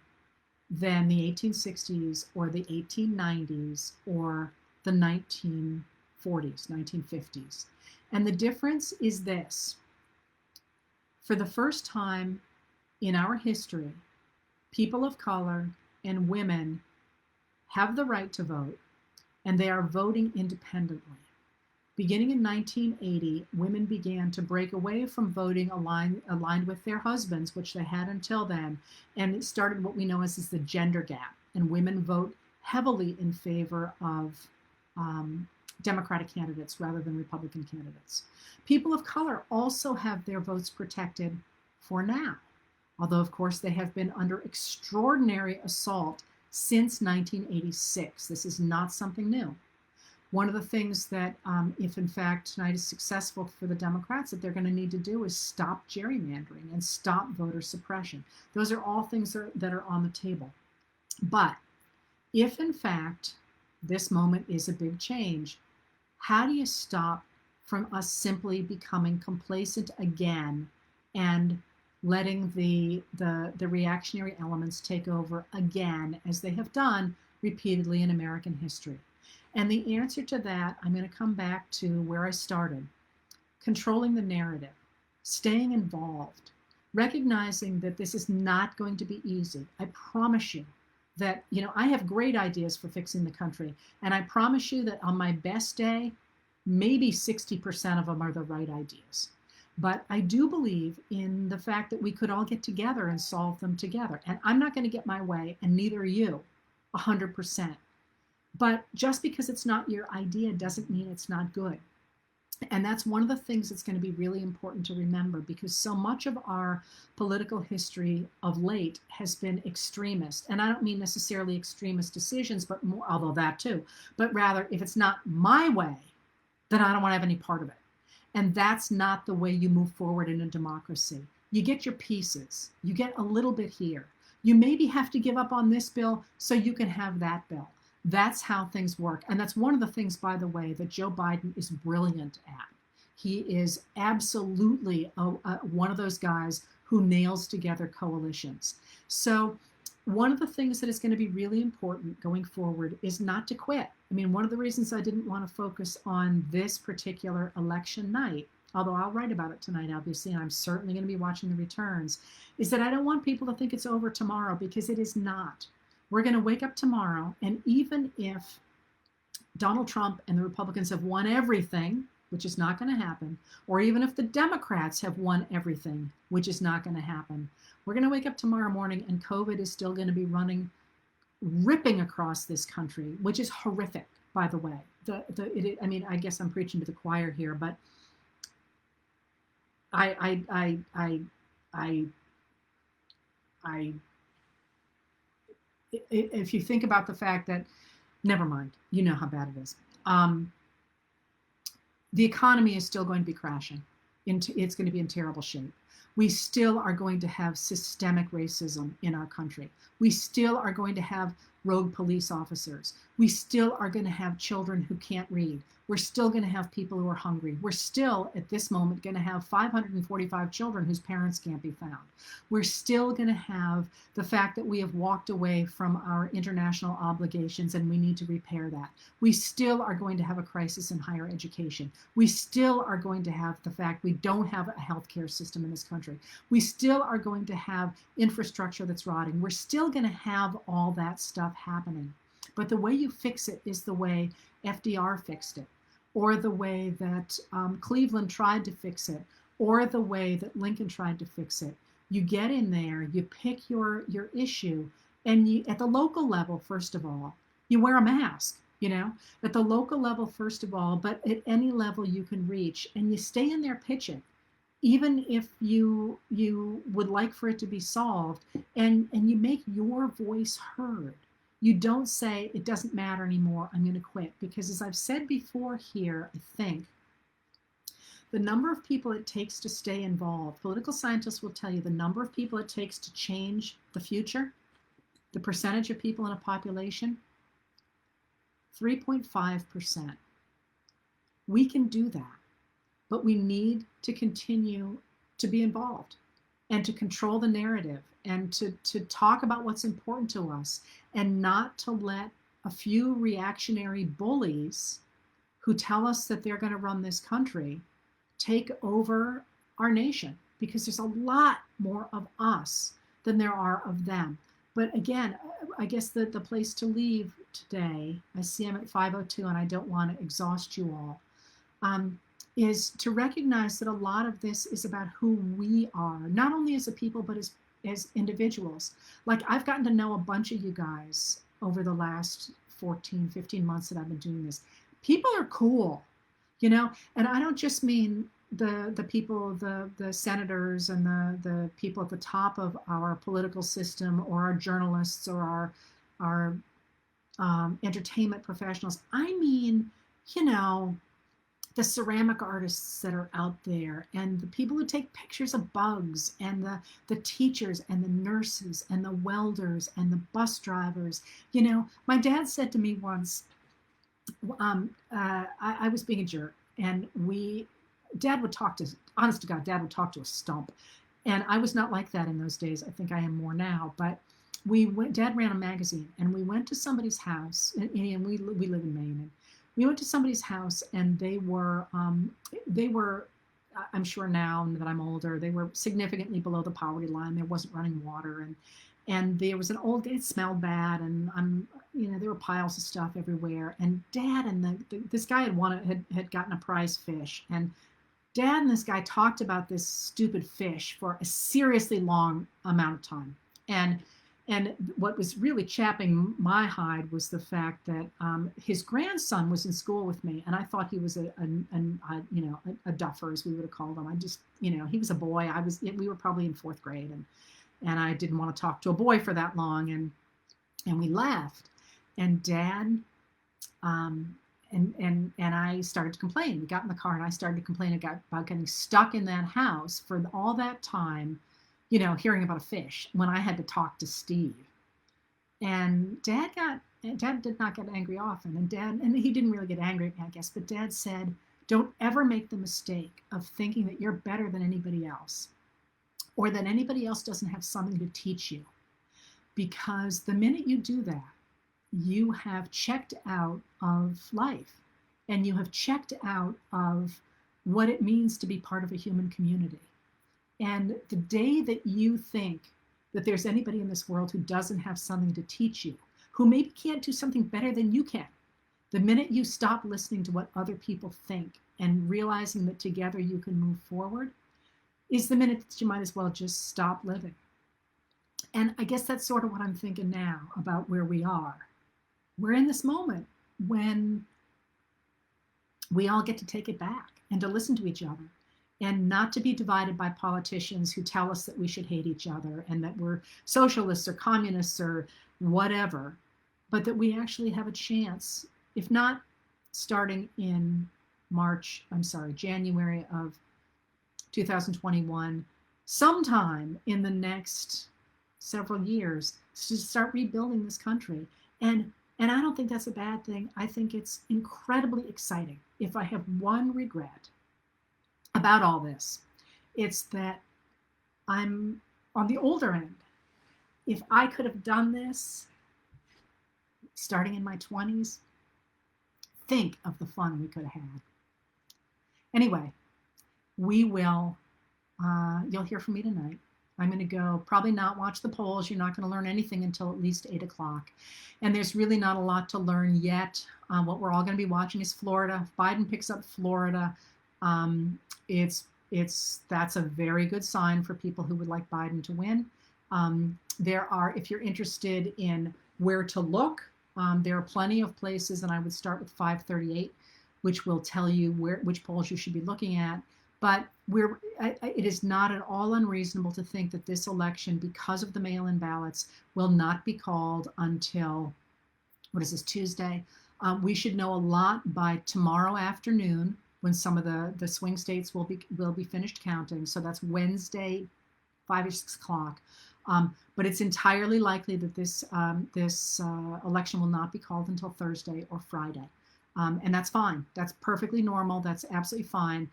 than the 1860s or the 1890s or the 1940s, 1950s? And the difference is this. For the first time in our history, people of color and women have the right to vote, and they are voting independently. Beginning in 1980, women began to break away from voting aligned with their husbands, which they had until then, and it started what we know as the gender gap, and women vote heavily in favor of Democratic candidates rather than Republican candidates. People of color also have their votes protected for now, although of course they have been under extraordinary assault since 1986. This is not something new. One of the things that, if in fact tonight is successful for the Democrats, that they're going to need to do is stop gerrymandering and stop voter suppression. Those are all things that are on the table. But if in fact this moment is a big change, how do you stop from us simply becoming complacent again and letting the reactionary elements take over again, as they have done repeatedly in American history? And the answer to that, I'm going to come back to where I started. Controlling the narrative, staying involved, recognizing that this is not going to be easy. I promise you that, I have great ideas for fixing the country. And I promise you that on my best day, maybe 60% of them are the right ideas. But I do believe in the fact that we could all get together and solve them together. And I'm not going to get my way, and neither are you, 100%. But just because it's not your idea doesn't mean it's not good. And that's one of the things that's going to be really important to remember, because so much of our political history of late has been extremist. And I don't mean necessarily extremist decisions, but more, although that too, but rather if it's not my way, then I don't want to have any part of it. And that's not the way you move forward in a democracy. You get your pieces. You get a little bit here. You maybe have to give up on this bill so you can have that bill. That's how things work. And that's one of the things, by the way, that Joe Biden is brilliant at. He is absolutely one of those guys who nails together coalitions. So one of the things that is going to be really important going forward is not to quit. I mean, one of the reasons I didn't want to focus on this particular election night, although I'll write about it tonight, obviously, and I'm certainly going to be watching the returns, is that I don't want people to think it's over tomorrow, because it is not. We're going to wake up tomorrow, and even if Donald Trump and the Republicans have won everything, which is not going to happen, or even if the Democrats have won everything, which is not going to happen, we're going to wake up tomorrow morning and COVID is still going to be ripping across this country, which is horrific, by the way. I mean, I guess I'm preaching to the choir here, but if you think about the fact that, never mind, you know how bad it is. The economy is still going to be crashing. It's going to be in terrible shape. We still are going to have systemic racism in our country. We still are going to have rogue police officers. We still are going to have children who can't read. We're still going to have people who are hungry. We're still, at this moment, going to have 545 children whose parents can't be found. We're still going to have the fact that we have walked away from our international obligations and we need to repair that. We still are going to have a crisis in higher education. We still are going to have the fact we don't have a healthcare system in this country. We still are going to have infrastructure that's rotting. We're still going to have all that stuff happening. But the way you fix it is the way FDR fixed it, or the way that Cleveland tried to fix it, or the way that Lincoln tried to fix it. You get in there, you pick your issue, and you, at the local level, first of all, you wear a mask. at the local level, first of all, but at any level you can reach, and you stay in there pitching, even if you would like for it to be solved, and you make your voice heard. You don't say it doesn't matter anymore, I'm going to quit, because as I've said before here, I think the number of people it takes to stay involved, political scientists will tell you the number of people it takes to change the future, the percentage of people in a population, 3.5%. We can do that, but we need to continue to be involved and to control the narrative and to talk about what's important to us, and not to let a few reactionary bullies who tell us that they're going to run this country take over our nation, because there's a lot more of us than there are of them. But again, I guess the place to leave today, I see I'm at 5:02 and I don't want to exhaust you all, is to recognize that a lot of this is about who we are, not only as a people, but as individuals. Like, I've gotten to know a bunch of you guys over the last 14, 15 months that I've been doing this. People are cool, and I don't just mean the people, the senators and the people at the top of our political system, or our journalists, or our entertainment professionals. I mean, the ceramic artists that are out there, and the people who take pictures of bugs, and the teachers and the nurses and the welders and the bus drivers. My dad said to me once, I was being a jerk, and Dad would talk to, honest to God, Dad would talk to a stump. And I was not like that in those days. I think I am more now. But Dad ran a magazine, and we went to somebody's house, and we live in Maine, and we went to somebody's house, and they were, I'm sure now that I'm older, they were significantly below the poverty line. There wasn't running water, and there was it smelled bad, and there were piles of stuff everywhere. And Dad and this guy had gotten a prize fish, and Dad and this guy talked about this stupid fish for a seriously long amount of time. And what was really chapping my hide was the fact that his grandson was in school with me, and I thought he was a duffer, as we would have called him. I just, he was a boy. We were probably in fourth grade, and I didn't want to talk to a boy for that long, and we left, and Dad, and I started to complain. We got in the car, and I started to complain about getting stuck in that house for all that time, hearing about a fish, when I had to talk to Steve. And Dad did not get angry often, and he didn't really get angry at me, I guess, but Dad said, don't ever make the mistake of thinking that you're better than anybody else, or that anybody else doesn't have something to teach you. Because the minute you do that, you have checked out of life, and you have checked out of what it means to be part of a human community. And the day that you think that there's anybody in this world who doesn't have something to teach you, who maybe can't do something better than you can, the minute you stop listening to what other people think and realizing that together you can move forward, is the minute that you might as well just stop living. And I guess that's sort of what I'm thinking now about where we are. We're in this moment when we all get to take it back and to listen to each other, and not to be divided by politicians who tell us that we should hate each other and that we're socialists or communists or whatever, but that we actually have a chance, if not starting in January of 2021, sometime in the next several years, to start rebuilding this country. And I don't think that's a bad thing. I think it's incredibly exciting. If I have one regret about all this, it's that I'm on the older end. If I could have done this starting in my 20s, think of the fun we could have had. Anyway, we will, you'll hear from me tonight. I'm going to go, probably not watch the polls. You're not going to learn anything until at least 8 o'clock. And there's really not a lot to learn yet. What we're all going to be watching is Florida. If Biden picks up Florida, that's a very good sign for people who would like Biden to win. If you're interested in where to look, There are plenty of places, and I would start with 538, which will tell you which polls you should be looking at. But it is not at all unreasonable to think that this election, because of the mail-in ballots, will not be called until, what is this, Tuesday? We should know a lot by tomorrow afternoon, when some of the swing states will be finished counting. So that's Wednesday, 5 or 6 o'clock. But it's entirely likely that this election will not be called until Thursday or Friday. And that's fine. That's perfectly normal. That's absolutely fine.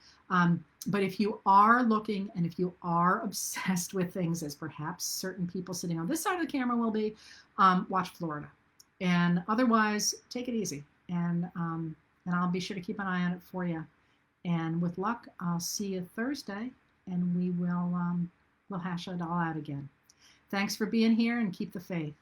But if you are looking, and if you are obsessed with things, as perhaps certain people sitting on this side of the camera will be, watch Florida. And otherwise, take it easy. And I'll be sure to keep an eye on it for you. And with luck, I'll see you Thursday, and we'll hash it all out again. Thanks for being here, and keep the faith.